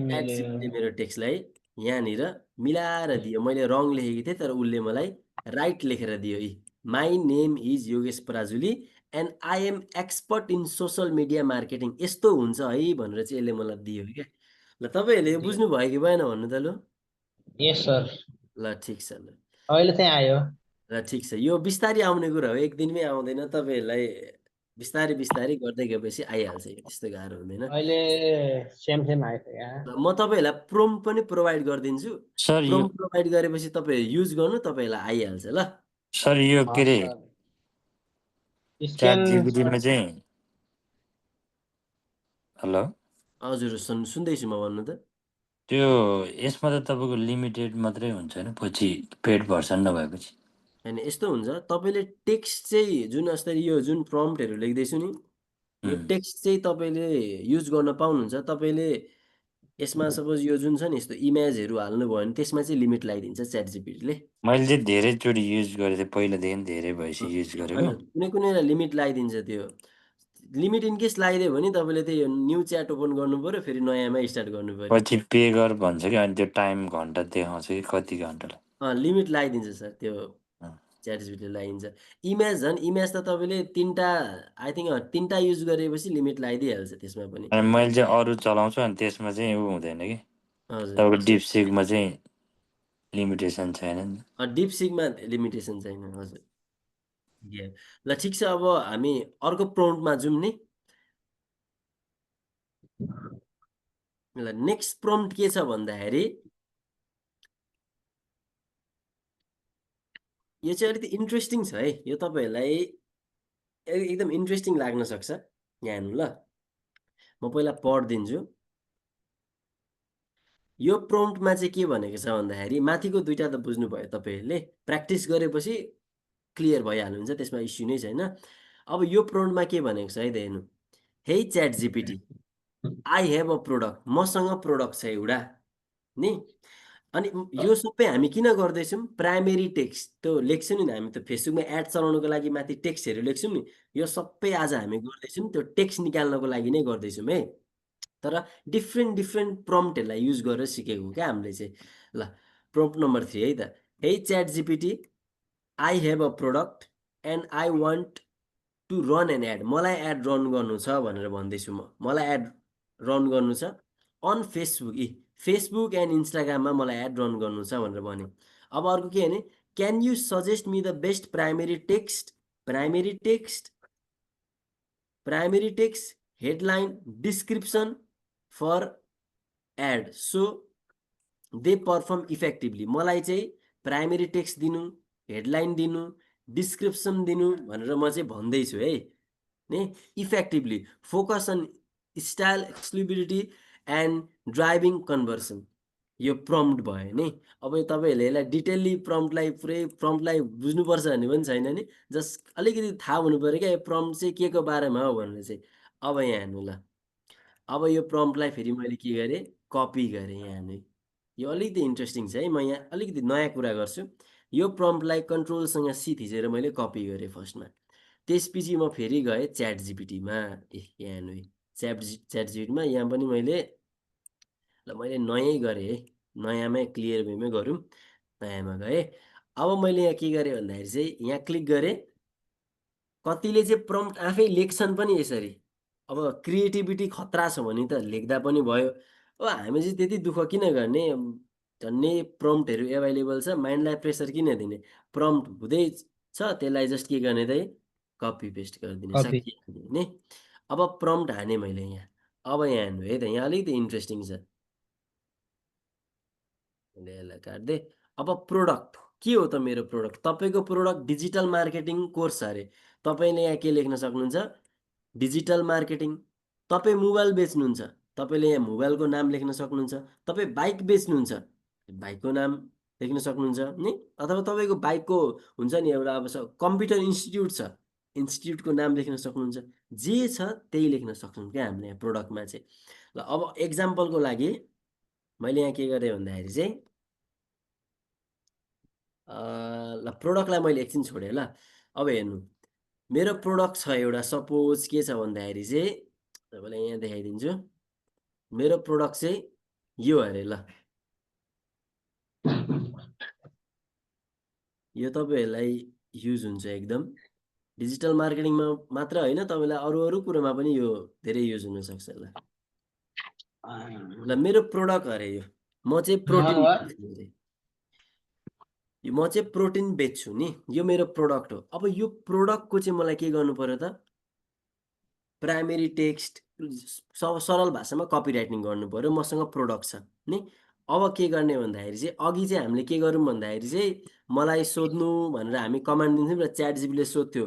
च्याट जिपीटीले मेरो टेक्स्टलाई यहाँनिर मिलाएर दियो मैले रङ लेखेको थिएँ तर उसले मलाई राइट लेखेर दियो my name is Yogesh Parajuli and I am expert in social media marketing यस्तो हुन्छ है भनेर चाहिँ यसले मलाई दियो क्या ल तपाईँहरूले यो बुझ्नुभयो कि भएन भन्नु त लु यस सर ल ठिक छ ल अहिले चाहिँ आयो ल ठिक छ यो बिस्तारै आउने कुरा हो एक दिनमै आउँदैन तपाईँहरूलाई बिस्तारै बिस्तारै गर्दै गएपछि आइहाल्छ यो त्यस्तो गाह्रो हुँदैन अहिले सेम आइसक्यो म तपाईँहरूलाई प्रोम्प्ट पनि प्रोभाइड गरिदिन्छु सर यो प्रोम्प्ट प्रोभाइड गरेपछि तपाईँहरू युज गर्नु तपाईँहरूलाई आइहाल्छ ल सर यो के अरे च्याट स्क्यान जिपिटीमा चाहिँ हेलो हजुर सुन्दैछु म भन्नु त त्यो यसमा त तपाईँको लिमिटेड मात्रै हुन्छ होइन पछि पेड भर्सन नभएपछि होइन यस्तो हुन्छ तपाईँले टेक्स्ट चाहिँ जुन जस्तै यो जुन प्रम्प्टहरू लेख्दैछु नि यो टेक्स्ट चाहिँ तपाईँले युज गर्न पाउनुहुन्छ तपाईँले यसमा सपोज यो जुन छ नि यस्तो इमेजहरू हाल्नुभयो भने त्यसमा चाहिँ लिमिट लगाइदिन्छ च्याट जिपीटीले मैले चाहिँ धेरैचोटि युज गरेको थिएँ पहिलादेखि धेरै भएपछि युज गरेको होइन कुनै कुनैलाई लिमिट लगाइदिन्छ त्यो लिमिट इन केस लगाइदियो भने तपाईँले त्यो न्यू च्याट ओपन गर्नु पर्यो फेरि नयाँमा स्टार्ट गर्नु पर्यो पछि पे गर भन्छ कि अनि त्यो टाइम घन्टा देखाउँछ कि कति घन्टालाई लिमिट लगाइदिन्छ सर त्यो अँ। च्याट जिपिटी लगाइदिन्छ इमेज झन् इमेज त तपाईँले तिनवटा आई थिङ्क तिनवटा युज गरेपछि लिमिट लगाइदिइहाल्छ त्यसमा पनि अनि मैले चाहिँ अरू चलाउँछु अनि त्यसमा चाहिँ ऊ हुँदैन कि हजुर तपाईँको डिपसिकमा चाहिँ लिमिटेसन छैन नि डिपसिकमा लिमिटेसन छैन हजुर Yeah. ल ठिक छ अब हामी अर्को प्रम्प्टमा जाउँ नि ल नेक्स्ट प्रम्प्ट के छ भन्दाखेरि यो चाहिँ अलिकति इन्ट्रेस्टिङ छ है यो तपाईँहरूलाई एकदम इन्ट्रेस्टिङ लाग्न सक्छ यहाँ हेर्नु ल म पहिला पढिदिन्छु यो प्रम्प्टमा चाहिँ के भनेको छ भन्दाखेरि माथिको दुईटा त बुझ्नुभयो तपाईँहरूले प्र्याक्टिस गरेपछि क्लियर भइहाल्नुहुन्छ त्यसमा इस्यु नै छैन अब यो प्रम्प्टमा के भनेको छ है त हेर्नु हे ChatGPT I have a product मसँग प्रोडक्ट छ एउटा नि अनि यो सबै हामी किन गर्दैछौँ प्राइमेरी टेक्स्ट त्यो लेख्छौँ नि हामी त फेसबुकमा एड चलाउनको लागि माथि टेक्स्टहरू लेख्छौँ नि यो सबै आज हामी गर्दैछौँ त्यो टेक्स्ट निकाल्नको लागि नै गर्दैछौँ है तर डिफ्रेन्ट प्रम्प्टहरूलाई युज गरेर सिकेको क्या हामीले चाहिँ ल प्रम्प्ट नम्बर 3 है त hey ChatGPT I have a product and I want to run an ad मलाई एड रन गर्नु छ भनेर भन्दैछु मलाई एड रन गर्नु छ अन फेसबुक एन्ड इन्स्टाग्राममा मलाई एड रन गर्नु छ भनेर भन्यो अब अर्को के भने can you suggest me the best primary text headline description for ad so they perform effectively मलाई चाहिँ प्राइमेरी टेक्स्ट दिनु हेडलाइन दिनु डिस्क्रिप्सन दिनु भनेर म चाहिँ भन्दैछु है नि effectively focus on style exclusivity and driving conversion यो प्रम्प्ट भयो नि अब यो तपाईँहरूले यसलाई डिटेल्ली प्रम्प्टलाई बुझ्नुपर्छ भन्ने पनि छैन नि जस्ट अलिकति थाहा हुनु पऱ्यो क्या यो प्रम्प्ट चाहिँ के को बारेमा हो भनेर चाहिँ अब यहाँ हेर्नु ल अब यो प्रम्प्टलाई फेरि मैले के गरेँ कपी गरेँ यहाँ हेर्नु यो अलिकति इन्ट्रेस्टिङ छ है म यहाँ अलिकति नयाँ कुरा गर्छु यो प्रम्प्टलाई कन्ट्रोलसँग सी थिचेर मैले कपी गरेँ फर्स्टमा त्यसपछि म फेरि गएँ च्याट जिपिटीमा यहाँ हेर्नु है च्याट जिपिटीमा यहाँ पनि मैले नयाँ गरेँ है नयाँमै क्लियर वेमै गरौँ नयाँमा गएँ अब मैले यहाँ के गरेँ भन्दाखेरि चाहिँ यहाँ क्लिक गरेँ कतिले चाहिँ प्रम्प्ट आफै लेख्छन् पनि यसरी अब क्रिएटिभिटी खतरा छ भने त लेख्दा पनि भयो अब हामी चाहिँ त्यति दुःख किन गर्ने झन्डै प्रम्प्टहरू एभाइलेबल छ माइन्डलाई प्रेसर किन दिने प्रम्प्ट हुँदैछ त्यसलाई जस्ट के गर्ने त कपी पेस्ट गरिदिने सकिहाल्ने नि अब प्रम्प्ट हाने मैले यहाँ अब यहाँ हेर्नु है त यहाँ अलिकति इन्ट्रेस्टिङ छ यसलाई काट्दै अब प्रोडक्ट के हो त मेरो प्रोडक्ट तपाईँको प्रोडक्ट डिजिटल मार्केटिङ कोर्स अरे तपाईँले यहाँ के लेख्न सक्नुहुन्छ डिजिटल मार्केटिङ तपाईँ मोबाइल बेच्नुहुन्छ तपाईँले यहाँ मोबाइलको नाम लेख्न सक्नुहुन्छ तपाईँ बाइक बेच्नुहुन्छ बाइकको नाम लेख्न सक्नुहुन्छ नि अथवा तपाईँको बाइकको हुन्छ नि एउटा अब कम्प्युटर इन्स्टिट्युट छ इन्स्टिट्युटको नाम लेख्न सक्नुहुन्छ जे छ त्यही लेख्न सक्छौँ क्या हामीले यहाँ प्रोडक्टमा चाहिँ ल अब एक्जाम्पलको लागि मैले यहाँ के गरेँ भन्दाखेरि चाहिँ ल प्रोडक्टलाई मैले एकछिन छोडेँ ल अब हेर्नु मेरो प्रोडक्ट छ एउटा सपोज के छ भन्दाखेरि चाहिँ तपाईँलाई यहाँ देखाइदिन्छु मेरो प्रोडक्ट चाहिँ यो अरे ल यो तपाईँहरूलाई युज हुन्छ एकदम डिजिटल मार्केटिङमा मात्र होइन तपाईँलाई अरू कुरोमा पनि यो धेरै युज हुनसक्छ ल मेरो प्रोडक्ट अरे यो म चाहिँ प्रोटिन बेच्छु नि यो मेरो प्रोडक्ट हो अब यो प्रोडक्टको चाहिँ मलाई के गर्नु पर्यो त प्राइमेरी टेक्स्ट सरल भाषामा कपी राइटिङ गर्नु पर्यो मसँग प्रोडक्ट छ नि अब के गर्ने भन्दाखेरि चाहिँ अघि चाहिँ हामीले के गरौँ भन्दाखेरि चाहिँ मलाई सोध्नु भनेर हामी कमान्ड दिन्थ्यौँ र च्याट जिपीले सोध्थ्यो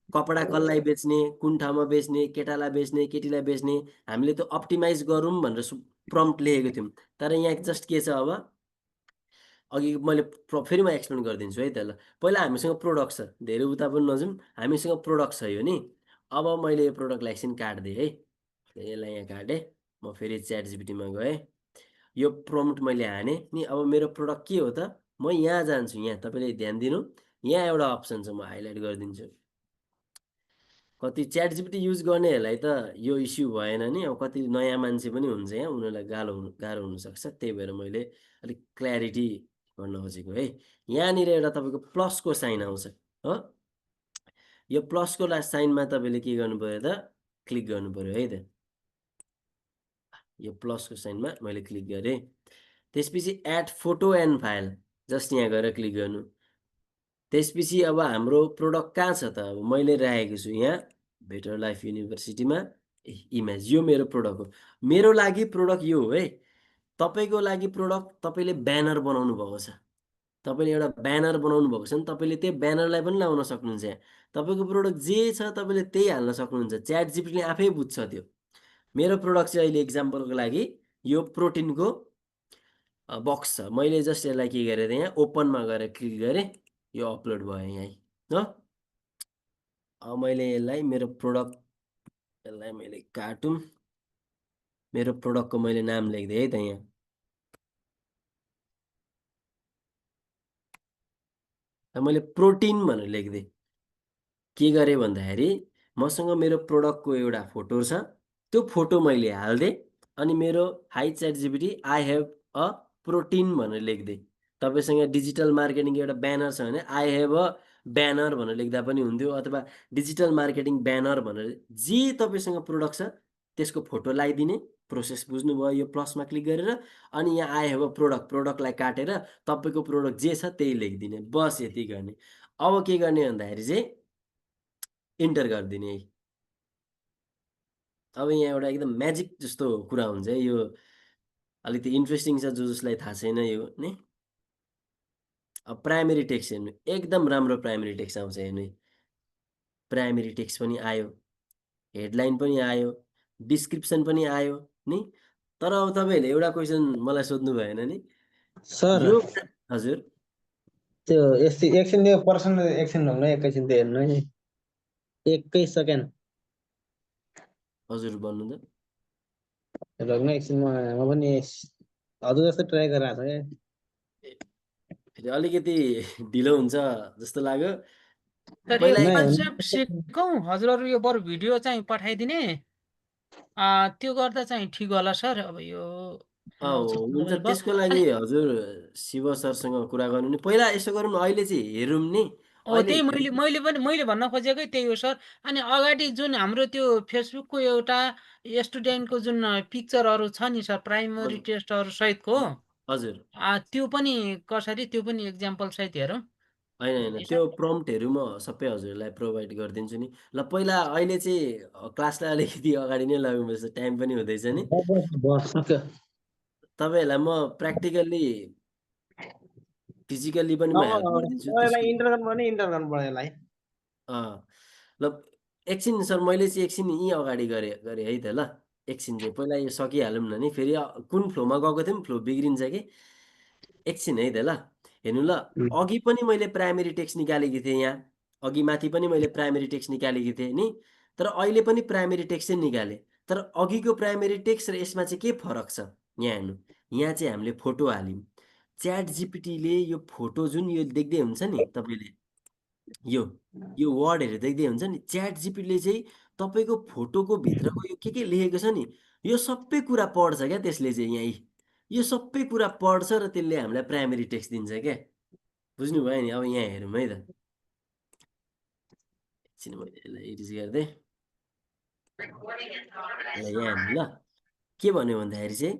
कपडा कसलाई बेच्ने कुन ठाउँमा बेच्ने केटालाई बेच्ने केटीलाई बेच्ने हामीले त्यो अप्टिमाइज गरौँ भनेर प्रम्प्ट लेखेको थियौँ तर यहाँ जस्ट के छ अब अघि मैले फेरि म एक्सप्लेन गरिदिन्छु है त ल पहिला हामीसँग प्रोडक्ट छ धेरै उता पनि नजाउँ हामीसँग प्रोडक्ट छ यो नि अब मैले यो प्रोडक्टलाई एकछिन काट्दिएँ है यसलाई यहाँ काटेँ म फेरि च्याट जिपिटीमा गएँ यो प्रम्प्ट मैले हाने नि अब मेरो प्रोडक्ट के हो त म यहाँ जान्छु यहाँ तपाईँले ध्यान दिनु यहाँ एउटा अप्सन छ म हाइलाइट गरिदिन्छु कति च्याट जिपिटी युज गर्नेहरूलाई त यो इस्यु भएन नि, अब कति नयाँ मान्छे पनि हुन्छ यहाँ, उनीहरूलाई गाह्रो हुनसक्छ, त्यही भएर मैले अलिक क्ल्यारिटी गर्न खोजेको है। यहाँनिर एउटा तपाईँको प्लसको साइन आउँछ हो, यो प्लसको साइनमा तपाईँले के गर्नु पऱ्यो त, क्लिक गर्नु पऱ्यो है त। यो प्लसको साइनमा मैले क्लिक गरेँ, त्यसपछि add photo and file just यहाँ गएर क्लिक गर्नु। त्यसपछि अब हाम्रो प्रोडक्ट कहाँ छ त, अब मैले राखेको छु यहाँ बेटर लाइफ युनिभर्सिटीमा इमेज, यो मेरो प्रोडक्ट हो। मेरो लागि प्रोडक्ट यो हो है, तपाईँको लागि प्रोडक्ट तपाईँले ब्यानर बनाउनु भएको छ, तपाईँले एउटा ब्यानर बनाउनु भएको छ नि, तपाईँले त्यो ब्यानरलाई पनि लाउन सक्नुहुन्छ यहाँ। तपाईँको प्रोडक्ट जे छ तपाईँले त्यही हाल्न सक्नुहुन्छ, च्याट जिपिटीले आफै बुझ्छ त्यो। मेरो प्रोडक्ट चाहिँ अहिले इक्जाम्पलको लागि यो प्रोटिनको बक्स छ, मैले जस्ट यसलाई के गरेँ त यहाँ ओपनमा गएर क्लिक गरेँ, यो अपलोड भयो यहीँ हो। अब मैले यसलाई मेरो प्रोडक्ट, यसलाई मैले काटौँ, मेरो प्रोडक्टको मैले नाम लेख्दिएँ है त यहाँ। मैले प्रोटिन भनेर लेखिदिएँ। के गरेँ भन्दाखेरि मसँग मेरो प्रोडक्टको एउटा फोटो छ, त्यो फोटो मैले हालिदिएँ, अनि मेरो high chat GPT I have a protein भनेर लेखिदिएँ। तपाईँसँग डिजिटल मार्केटिङ एउटा ब्यानर छ भने आई हेभ अ ब्यानर भनेर लेख्दा पनि हुन्थ्यो, अथवा डिजिटल मार्केटिङ ब्यानर भनेर जे तपाईँसँग प्रोडक्ट छ त्यसको फोटो लगाइदिने। प्रोसेस बुझ्नुभयो यो प्लसमा क्लिक गरेर, अनि यहाँ आई हेभ अ प्रोडक्टलाई काटेर तपाईँको प्रोडक्ट जे छ त्यही लेखिदिने, बस यति गर्ने। अब के गर्ने भन्दाखेरि चाहिँ इन्टर गरिदिने है। अब यहाँ एउटा एकदम म्याजिक जस्तो कुरा हुन्छ है, यो अलिकति इन्ट्रेस्टिङ छ जसलाई थाहा छैन यो नि। अब प्राइमेरी टेक्स्ट हेर्नु, एकदम राम्रो प्राइमेरी टेक्स्ट आउँछ हेर्नु, प्राइमेरी टेक्स्ट पनि आयो, हेडलाइन पनि आयो, डिस्क्रिप्सन पनि आयो नि। तर अब तपाईँहरूले एउटा क्वेसन मलाई सोध्नु भएन नि सर यो। हजुर त्यो यस्तै एकछिन त्यो पर्सन एकछिन ढङ्ग एकैछिन त्यो हेर्नु है, एकै सेकेन्ड हजुर भन्नु त। ढङ्ग एकछिन म पनि हजुर जस्तै ट्राई गरिरहेको छु फेरि अलिकति ढिलो हुन्छ जस्तो लाग्यो। सर यो पहिला नै, कन्सेप्ट सिकौँ हजुरहरू, यो बरु भिडियो चाहिँ पठाइदिने, त्यो गर्दा चाहिँ ठिक होला सर। अब यो हुन्छ, तपाईँले त्यसको भयो लागि अनि हजुर शिव सरसँग कुरा गर्नु नि, पहिला यसो गरौँ न, अहिले चाहिँ हेरौँ नि। अहिले त्यही मैले भन्न खोजेकै त्यही हो सर। अनि अगाडि जुन हाम्रो त्यो फेसबुकको एउटा स्टुडेन्टको जुन पिक्चरहरू छ नि सर, प्राइमरी हजुर टेस्टहरू सहितको, हजुर त्यो पनि कसरी, त्यो पनि एक्जाम्पल सहित हेरौँ होइन नि त्यो सर। प्रम्प्टहरू म सबै हजुरलाई प्रोभाइड गरिदिन्छु नि। ल पहिला अहिले चाहिँ क्लासलाई अलिकति अगाडि नै लगाउनुपर्छ, टाइम पनि हुँदैछ नि। बस सक्यो। तपाईँहरूलाई म प्र्याक्टिकल्ली फिजिकल्ली पनि म हेल्प गरिदिन्छु यसलाई त्यसको। इन्टर गर्नु भने इन्टर गर्नु पर्यो यसलाई। ल एकछिन सर, मैले चाहिँ एकछिन यहीँ अगाडि गरेँ है त। ल एकछिन चाहिँ पहिला यो सकिहालौँ न नि, फेरि कुन फ्लोमा गएको थियौँ फ्लो बिग्रिन्छ कि। एकछिन है त ल हेर्नु, ल अघि पनि मैले प्राइमेरी टेक्स्ट निकालेको थिएँ यहाँ, अघि माथि पनि मैले प्राइमेरी टेक्स्ट निकालेको थिएँ नि, तर अहिले पनि प्राइमेरी टेक्स्ट चाहिँ निकालेँ। तर अघिको प्राइमेरी टेक्स्ट र यसमा चाहिँ के फरक छ यहाँ हेर्नु, यहाँ चाहिँ हामीले फोटो हाल्यौँ। च्याट जिपिटीले यो फोटो जुन यो देख्दै हुन्छ नि तपाईँले, यो वर्डहरू देख्दै हुन्छ नि, च्याट जिपिटीले चाहिँ तपाईँको फोटोको भित्रको यो के लेखेको छ नि, यो सबै कुरा पढ्छ क्या त्यसले चाहिँ यहीँ। यो सबै कुरा पढ्छ र त्यसले हामीलाई प्राइमेरी टेक्स्ट दिन्छ क्या। बुझ्नुभयो नि। अब यहाँ हेरौँ है त, एकछिन मैले यसलाई एडिट गरिदिएँ। ल यहाँ हेर्नु, ल के भन्यो भन्दाखेरि चाहिँ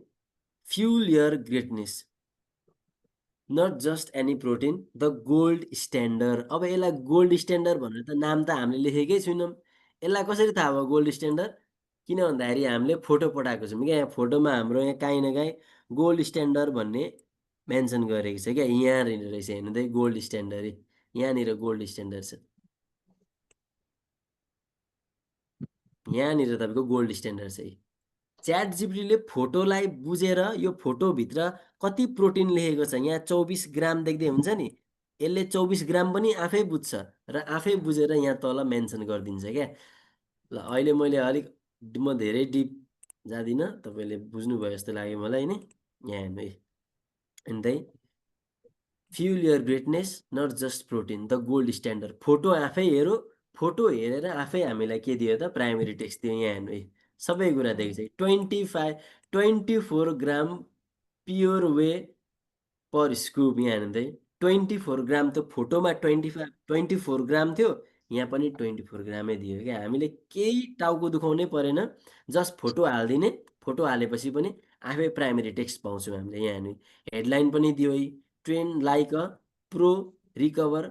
fuel your greatness, not just any protein, the gold standard. अब यसलाई गोल्ड स्ट्यान्डर्ड भनेर त नाम त हामीले लेखेकै छैनौँ, यसलाई कसरी थाहा भयो गोल्ड स्ट्यान्डर्ड? किन भन्दाखेरि हामीले फोटो पठाएको छौँ क्या, यहाँ फोटोमा हाम्रो यहाँ काहीँ न काहीँ गोल्ड स्ट्यान्डर्ड भन्ने मेन्सन गरेको छ क्या, यहाँनिर रहेछ हेर्नु त, गोल्ड स्ट्यान्डर्ड, यहाँनिर गोल्ड स्ट्यान्डर्ड छ, यहाँनिर तपाईँको गोल्ड स्ट्यान्डर्ड छ। च्याट जिपिटीले फोटोलाई बुझेर यो फोटोभित्र कति प्रोटिन लेखेको छ, यहाँ 24 ग्राम देख्दै हुन्छ नि, यसले 24 ग्राम पनि आफै बुझ्छ र आफै बुझेर यहाँ तल मेन्सन गरिदिन्छ क्या। ल अहिले मैले अलिक म धेरै डिप जाँदिनँ, तपाईँले बुझ्नुभयो जस्तो लाग्यो मलाई नि। यहाँ हेर्नु है, अन्त fuel your greatness not just protein, the gold standard. Photo आफै हेरो, फोटो हेरेर आफै हामीलाई के दियो त प्राइमेरी टेक्स्ट दियो यहाँ हेर्नु है सबै कुरा देखिसक्यो 24 ग्राम प्योर वे पर स्कुप यहाँ हेर्नु 24 ग्राम त फोटोमा 24 ग्राम थियो यहाँ पनि 24 ग्रामै दियो क्या हामीले केही टाउको दुखाउनै परेन जस्ट फोटो हालिदिने फोटो हालेपछि पनि आफै प्राइमेरी टेक्स्ट पाउँछौँ हामीले यहाँ हेर्नु हेडलाइन पनि दियो है train like a pro recover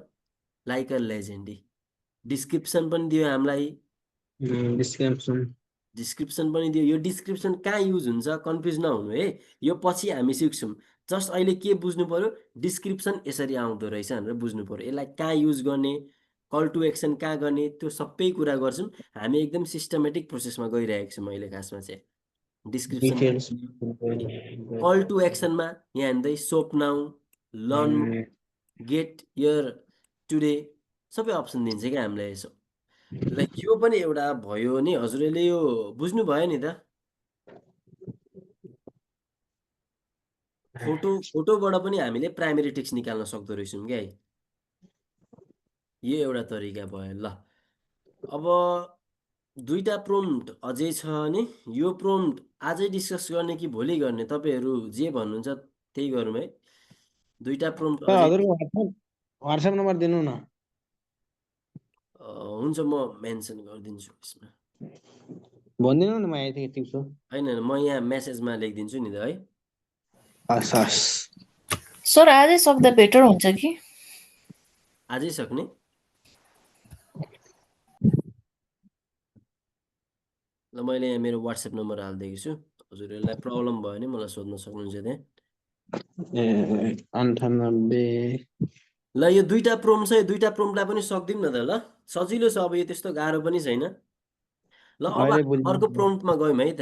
like a legend description पनि दियो हामीलाई डिस्क्रिप्सन पनि दियो यो डिस्क्रिप्सन कहाँ युज हुन्छ कन्फ्युज नहुनु है यो पछि हामी सिक्छौँ जस्ट अहिले के बुझ्नु पर्यो डिस्क्रिप्सन यसरी आउँदो रहेछ भनेर बुझ्नु पर्यो यसलाई कहाँ युज गर्ने कल टु एक्सन कहाँ गर्ने त्यो सबै कुरा गर्छौँ हामी एकदम सिस्टमेटिक प्रोसेसमा गइरहेको छौँ अहिले खासमा चाहिँ डिस्क्रिप्सन कल टु एक्सनमा यहाँ हेर्दै shop now learn get your today सबै अप्सन दिन्छ क्या हामीलाई यसो ल यो पनि एउटा भयो नि हजुरले यो बुझ्नु भयो नि त फोटोबाट पनि हामीले प्राइमेरी टेक्स्ट निकाल्न सक्दो रहेछौँ क्या यो एउटा तरिका भयो ल अब दुईटा प्रोम्प्ट अझै छ नि यो प्रोम्प्ट आजै डिस्कस गर्ने कि भोलि गर्ने तपाईँहरू जे भन्नुहुन्छ त्यही गरौँ है दुईटा प्रोम्प्ट अझै हजुरको WhatsApp नम्बर दिनु न हुन्छ म मेन्सन गरिदिन्छु यसमा भनिदिनु न म यति टिप्छु होइन म यहाँ मेसेजमा लेखिदिन्छु नि त है हस् हस् सर आजै सक्दा बेटर हुन्छ कि आजै सक्ने ल मैले यहाँ मेरो WhatsApp नम्बर हालिदिएको छु हजुरहरूलाई प्रब्लम भयो भने मलाई सोध्न सक्नुहुन्छ त्यहाँ 98 ल यो दुईटा प्रोम्प्ट छ यो दुईटा प्रोम्प्टलाई पनि सक्दिउँ न त ल सजिलो छ अब यो त्यस्तो गाह्रो पनि छैन ल अब अहिले बुझ्नु अर्को प्रोम्प्टमा गयौँ है त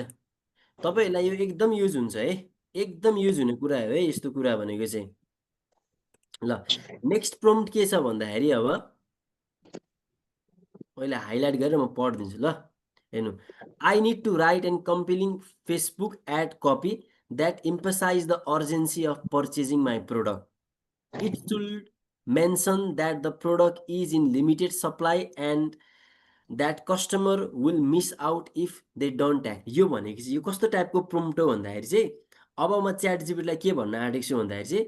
तपाईँहरूलाई यो एकदम युज हुन्छ है एकदम युज हुने कुरा हो है यस्तो कुरा भनेको चाहिँ ल नेक्स्ट प्रोम्प्ट के छ भन्दाखेरि अब मैले हाइलाइट गरेर म पढिदिन्छु ल हेर्नु I need to write and compelling Facebook ad copy that emphasize the urgency of purchasing my product it should mention that the product is in limited supply and that customer will miss out if they don't act यो भनेको चाहिँ यो कस्तो टाइपको prompt हो भन्दाखेरि चाहिँ अब म च्याट जिपीटीलाई के भन्न आँटेको छु भन्दाखेरि चाहिँ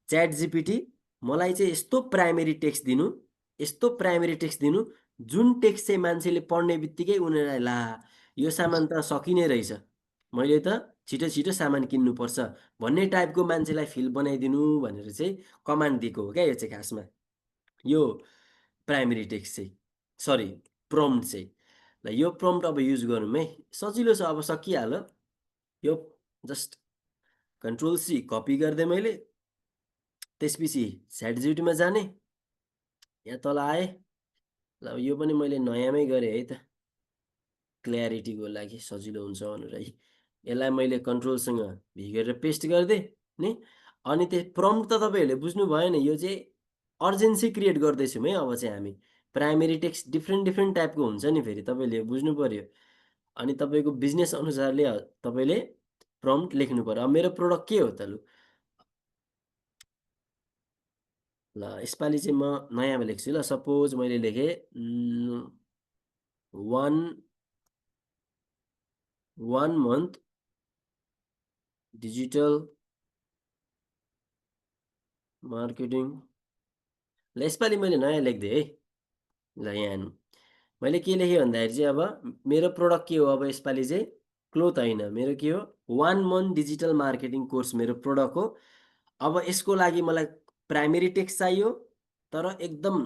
च्याट जिपीटी मलाई चाहिँ यस्तो प्राइमेरी टेक्स्ट दिनु जुन टेक्स्ट चाहिँ मान्छेले पढ्ने बित्तिकै उनीहरूलाई ला यो सामान त सकिने रहेछ मैले त छिटो छिटो सामान किन्नुपर्छ भन्ने टाइपको मान्छेलाई फिल बनाइदिनु भनेर चाहिँ कमान्ड दिएको हो क्या यो चाहिँ खासमा यो प्राइमेरी टेक्स्ट चाहिँ सरी प्रम्प्ट चाहिँ ल यो प्रम्प्ट अब युज गरौँ है सजिलो छ अब सकिहाल्यो यो जस्ट कन्ट्रोल सी कपी गरिदिएँ मैले त्यसपछि च्याट जिपीटीमा जाने यहाँ तल आएँ ल यो पनि मैले नयाँमै गरेँ है त क्ल्यारिटीको लागि सजिलो हुन्छ भनेर है यसलाई मैले कन्ट्रोलसँग भी गरेर पेस्ट गरिदिएँ नि अनि त्यो प्रम्प्ट त तपाईँहरूले बुझ्नु भएन यो चाहिँ अर्जेन्सी क्रिएट गर्दैछौँ है अब चाहिँ हामी प्राइमेरी टेक्स्ट डिफ्रेन्ट टाइपको हुन्छ नि फेरि तपाईँले बुझ्नु पर्यो अनि तपाईँको बिजनेस अनुसारले तपाईँले प्रम्प्ट लेख्नु पर्यो अब मेरो प्रोडक्ट के हो त लु ल यसपालि चाहिँ म नयाँमा लेख्छु ल सपोज मैले लेखेँ 1 month डिजिटल मार्केटिङ ल यसपालि मैले नयाँ लेख्दिएँ है ल यहाँ हेर्नु मैले के लेखेँ भन्दाखेरि चाहिँ अब मेरो प्रोडक्ट के हो अब यसपालि चाहिँ क्लोथ होइन मेरो के हो 1 month डिजिटल मार्केटिङ कोर्स मेरो प्रोडक्ट हो अब यसको लागि मलाई प्राइमेरी टेक्स्ट चाहियो तर एकदम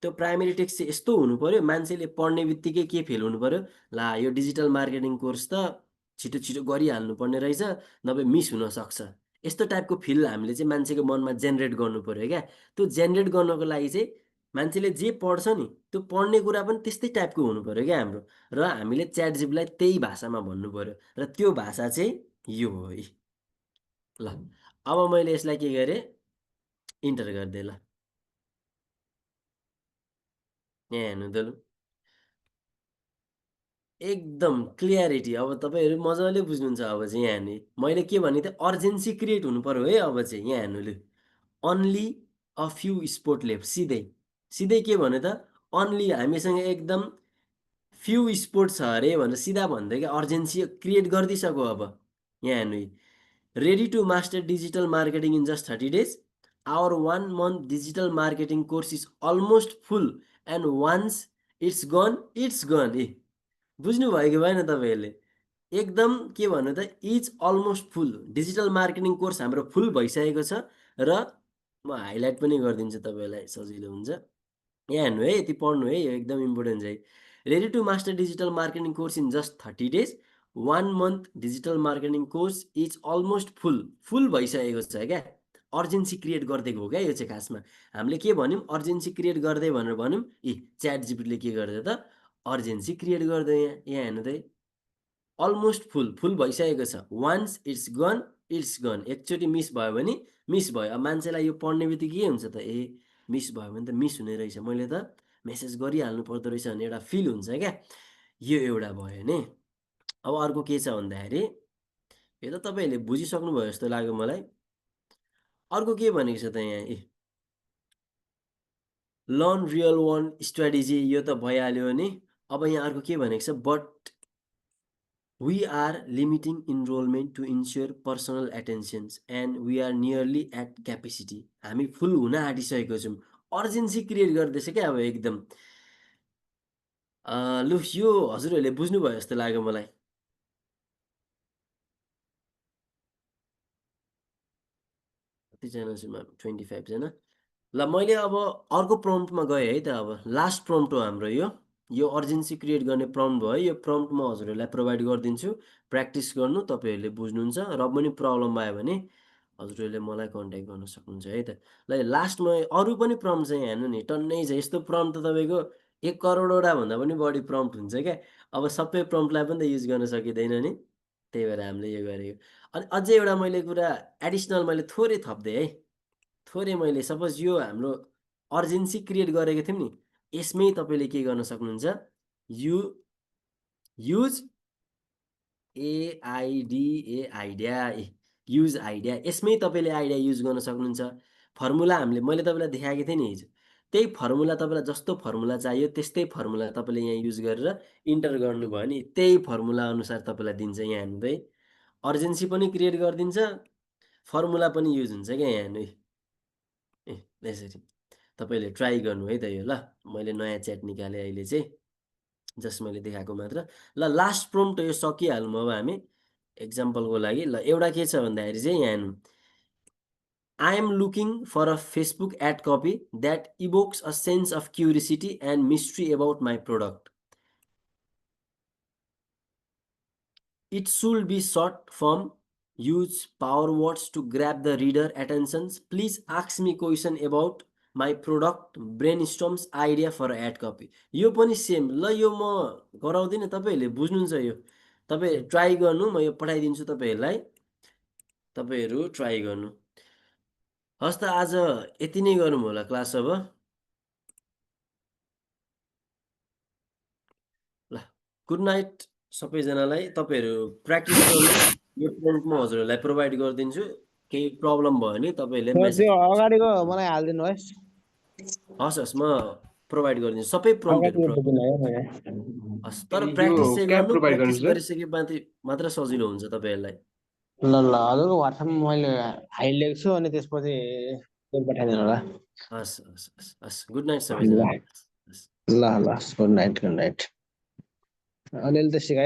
त्यो प्राइमेरी टेक्स्ट चाहिँ यस्तो हुनु पर्यो मान्छेले पढ्ने बित्तिकै के फिल हुनु पर्यो ला यो डिजिटल मार्केटिङ कोर्स त छिटो छिटो गरिहाल्नु पर्ने रहेछ नभए मिस हुन सक्छ यस्तो टाइपको फिल हामीले चाहिँ मान्छेको मनमा जेनेरेट गर्नु पर्यो क्या त्यो जेनेरेट गर्नको लागि चाहिँ मान्छेले जे पढ्छ नि त्यो पढ्ने कुरा पनि त्यस्तै टाइपको हुनु पर्यो क्या हाम्रो र हामीले च्याट जिपीटीलाई त्यही भाषामा भन्नु पर्यो र त्यो भाषा चाहिँ यो हो है ल अब मैले यसलाई के गरेँ इन्टर गरिदिएँ ल यहाँ हेर्नु त लु एकदम क्लियरिटी अब तपाईँहरू मजाले बुझ्नुहुन्छ अब चाहिँ यहाँ हेर्ने मैले के भने त अर्जेन्सी क्रिएट हुनु पर्यो है अब चाहिँ यहाँ हेर्नु लु only a few sport left सिधै के भने त अन्ली हामीसँग एकदम फ्यु स्पोर्ट छ अरे भनेर सिधा भन्दै क्या अर्जेन्सी क्रिएट गरिदिइसक्यो अब यहाँ हेर्नु ready to master digital marketing in just 30 days our 1 month digital marketing course is almost full and once it's gone ए बुझ्नुभयो कि भएन तपाईँहरूले एकदम के भन्नु त is almost full digital marketing course हाम्रो फुल भइसकेको छ र म हाइलाइट पनि गरिदिन्छु तपाईँलाई सजिलो हुन्छ यहाँ हेर्नु है यति पढ्नु है यो एकदम इम्पोर्टेन्ट छ है ready to master digital marketing course in just 30 days 1 month digital marketing course is almost full भइसकेको छ क्या अर्जेन्सी क्रिएट गरिदिएको हो क्या यो चाहिँ खासमा हामीले के भन्यौँ अर्जेन्सी क्रिएट गर्दै भनेर भन्यौँ च्याट जिपीटीले के गर्दै त अर्जेन्सी क्रिएट गर्दै यहाँ हेर्नु त अलमोस्ट फुल भइसकेको छ वान्स इट्स गन एकचोटि मिस भयो भने मिस भयो अब मान्छेलाई यो पढ्ने बित्तिकै के हुन्छ त मिस भयो भने त मिस हुने रहेछ मैले त मेसेज गरिहाल्नु पर्दो रहेछ भन्ने एउटा फिल हुन्छ क्या यो एउटा भयो नि अब अर्को के छ भन्दाखेरि यो त तपाईँहरूले बुझिसक्नु भयो जस्तो लाग्यो मलाई अर्को के भनेको छ त यहाँ लर्न रियल वर्ल्ड स्ट्राटेजी यो त भइहाल्यो नि अब यहाँ अर्को के भनेको छ but we are limiting enrollment to ensure personal attentions and we are nearly at capacity हामी फुल हुन आँटिसकेको छौँ अर्जेन्सी क्रिएट गर्दैछ क्या अब एकदम लु यो हजुरहरूले बुझ्नुभयो जस्तो लाग्यो मलाई कतिजना छौँ 25 जना ल मैले अब अर्को प्रम्प्टमा गएँ है त अब लास्ट प्रम्प्ट हो हाम्रो यो अर्जेन्सी क्रिएट गर्ने प्रम्प्ट भयो यो प्रम्प्ट म हजुरहरूलाई प्रोभाइड गरिदिन्छु प्र्याक्टिस गर्नु तपाईँहरूले बुझ्नुहुन्छ र पनि प्रब्लम भयो भने हजुरहरूले मलाई कन्ट्याक्ट गर्न सक्नुहुन्छ है त ल लास्टमा अरू पनि प्रम्प्ट चाहिँ हेर्नु नि टन्नै छ यस्तो प्रम्प्ट त तपाईँको 1 करोडवटा भन्दा पनि बढी प्रम्प्ट हुन्छ क्या अब सबै प्रम्प्टलाई पनि त युज गर्न सकिँदैन नि त्यही भएर हामीले यो गरेको अनि अझै एउटा मैले कुरा एडिसनल मैले थोरै थप्दै है थोरै मैले सपोज यो हाम्रो अर्जेन्सी क्रिएट गरेको थियौँ नि यसमै तपाईँले के गर्न सक्नुहुन्छ युज आइडिया यसमै तपाईँले आइडिया युज गर्न सक्नुहुन्छ फर्मुला मैले तपाईँलाई देखाएको थिएँ नि हिजो त्यही फर्मुला तपाईँलाई जस्तो फर्मुला चाहियो त्यस्तै फर्मुला तपाईँले यहाँ युज गरेर इन्टर गर्नुभयो भने त्यही फर्मुला अनुसार तपाईँलाई दिन्छ यहाँ हेर्नु अर्जेन्सी पनि क्रिएट गरिदिन्छ फर्मुला पनि युज हुन्छ क्या यहाँ हेर्नु यसरी तपाईँले ट्राई गर्नु है त यो ल मैले नयाँ च्याट निकालेँ अहिले चाहिँ जस्ट मैले देखाएको मात्र ल लास्ट प्रम्प्ट यो सकिहाल्नु अब हामी एक्जाम्पलको लागि ल एउटा के छ भन्दाखेरि चाहिँ यहाँ हेर्नु I am looking for a Facebook ad copy that evokes a sense of curiosity and mystery about my product. It should be short form. Use power words to grab the reader attention. Please ask me question about my product. Brainstorms idea for an ad copy. यो पनि same ल यो म गराउँदिनँ तपाईहरुले बुझ्नुहुन्छ यो तपाई try गर्नु म यो पठाइदिन्छु तपाईहरुलाई तपाईहरु ट्राई गर्नु हस् त आज यति नै गरौँ होला क्लास अब ल गुड नाइट सबैजनालाई तपाईहरु प्र्याक्टिस गर्नु यो प्रम्प्ट म हजुरहरुलाई प्रोवाइड गरिदिन्छु केही प्रब्लम भयो भने तपाईले मेसेज अगाडिको मलाई हाल्दिनु होस् हस् म प्रोवाइड गरिदिन्छु सबै प्रम्प्टहरु हस् तर प्र्याक्टिस चाहिँ गर्नु प्र्याक्टिस गरिसके मात्र सजिलो हुन्छ तपाईहरुलाई ल हजुरको WhatsApp मा मैले हाइड लेख्छु अनि त्यसपछि पठाइदिनु होला हस् गुड नाइट सबैजना ल गुड नाइट अलिअलि त सिकाइ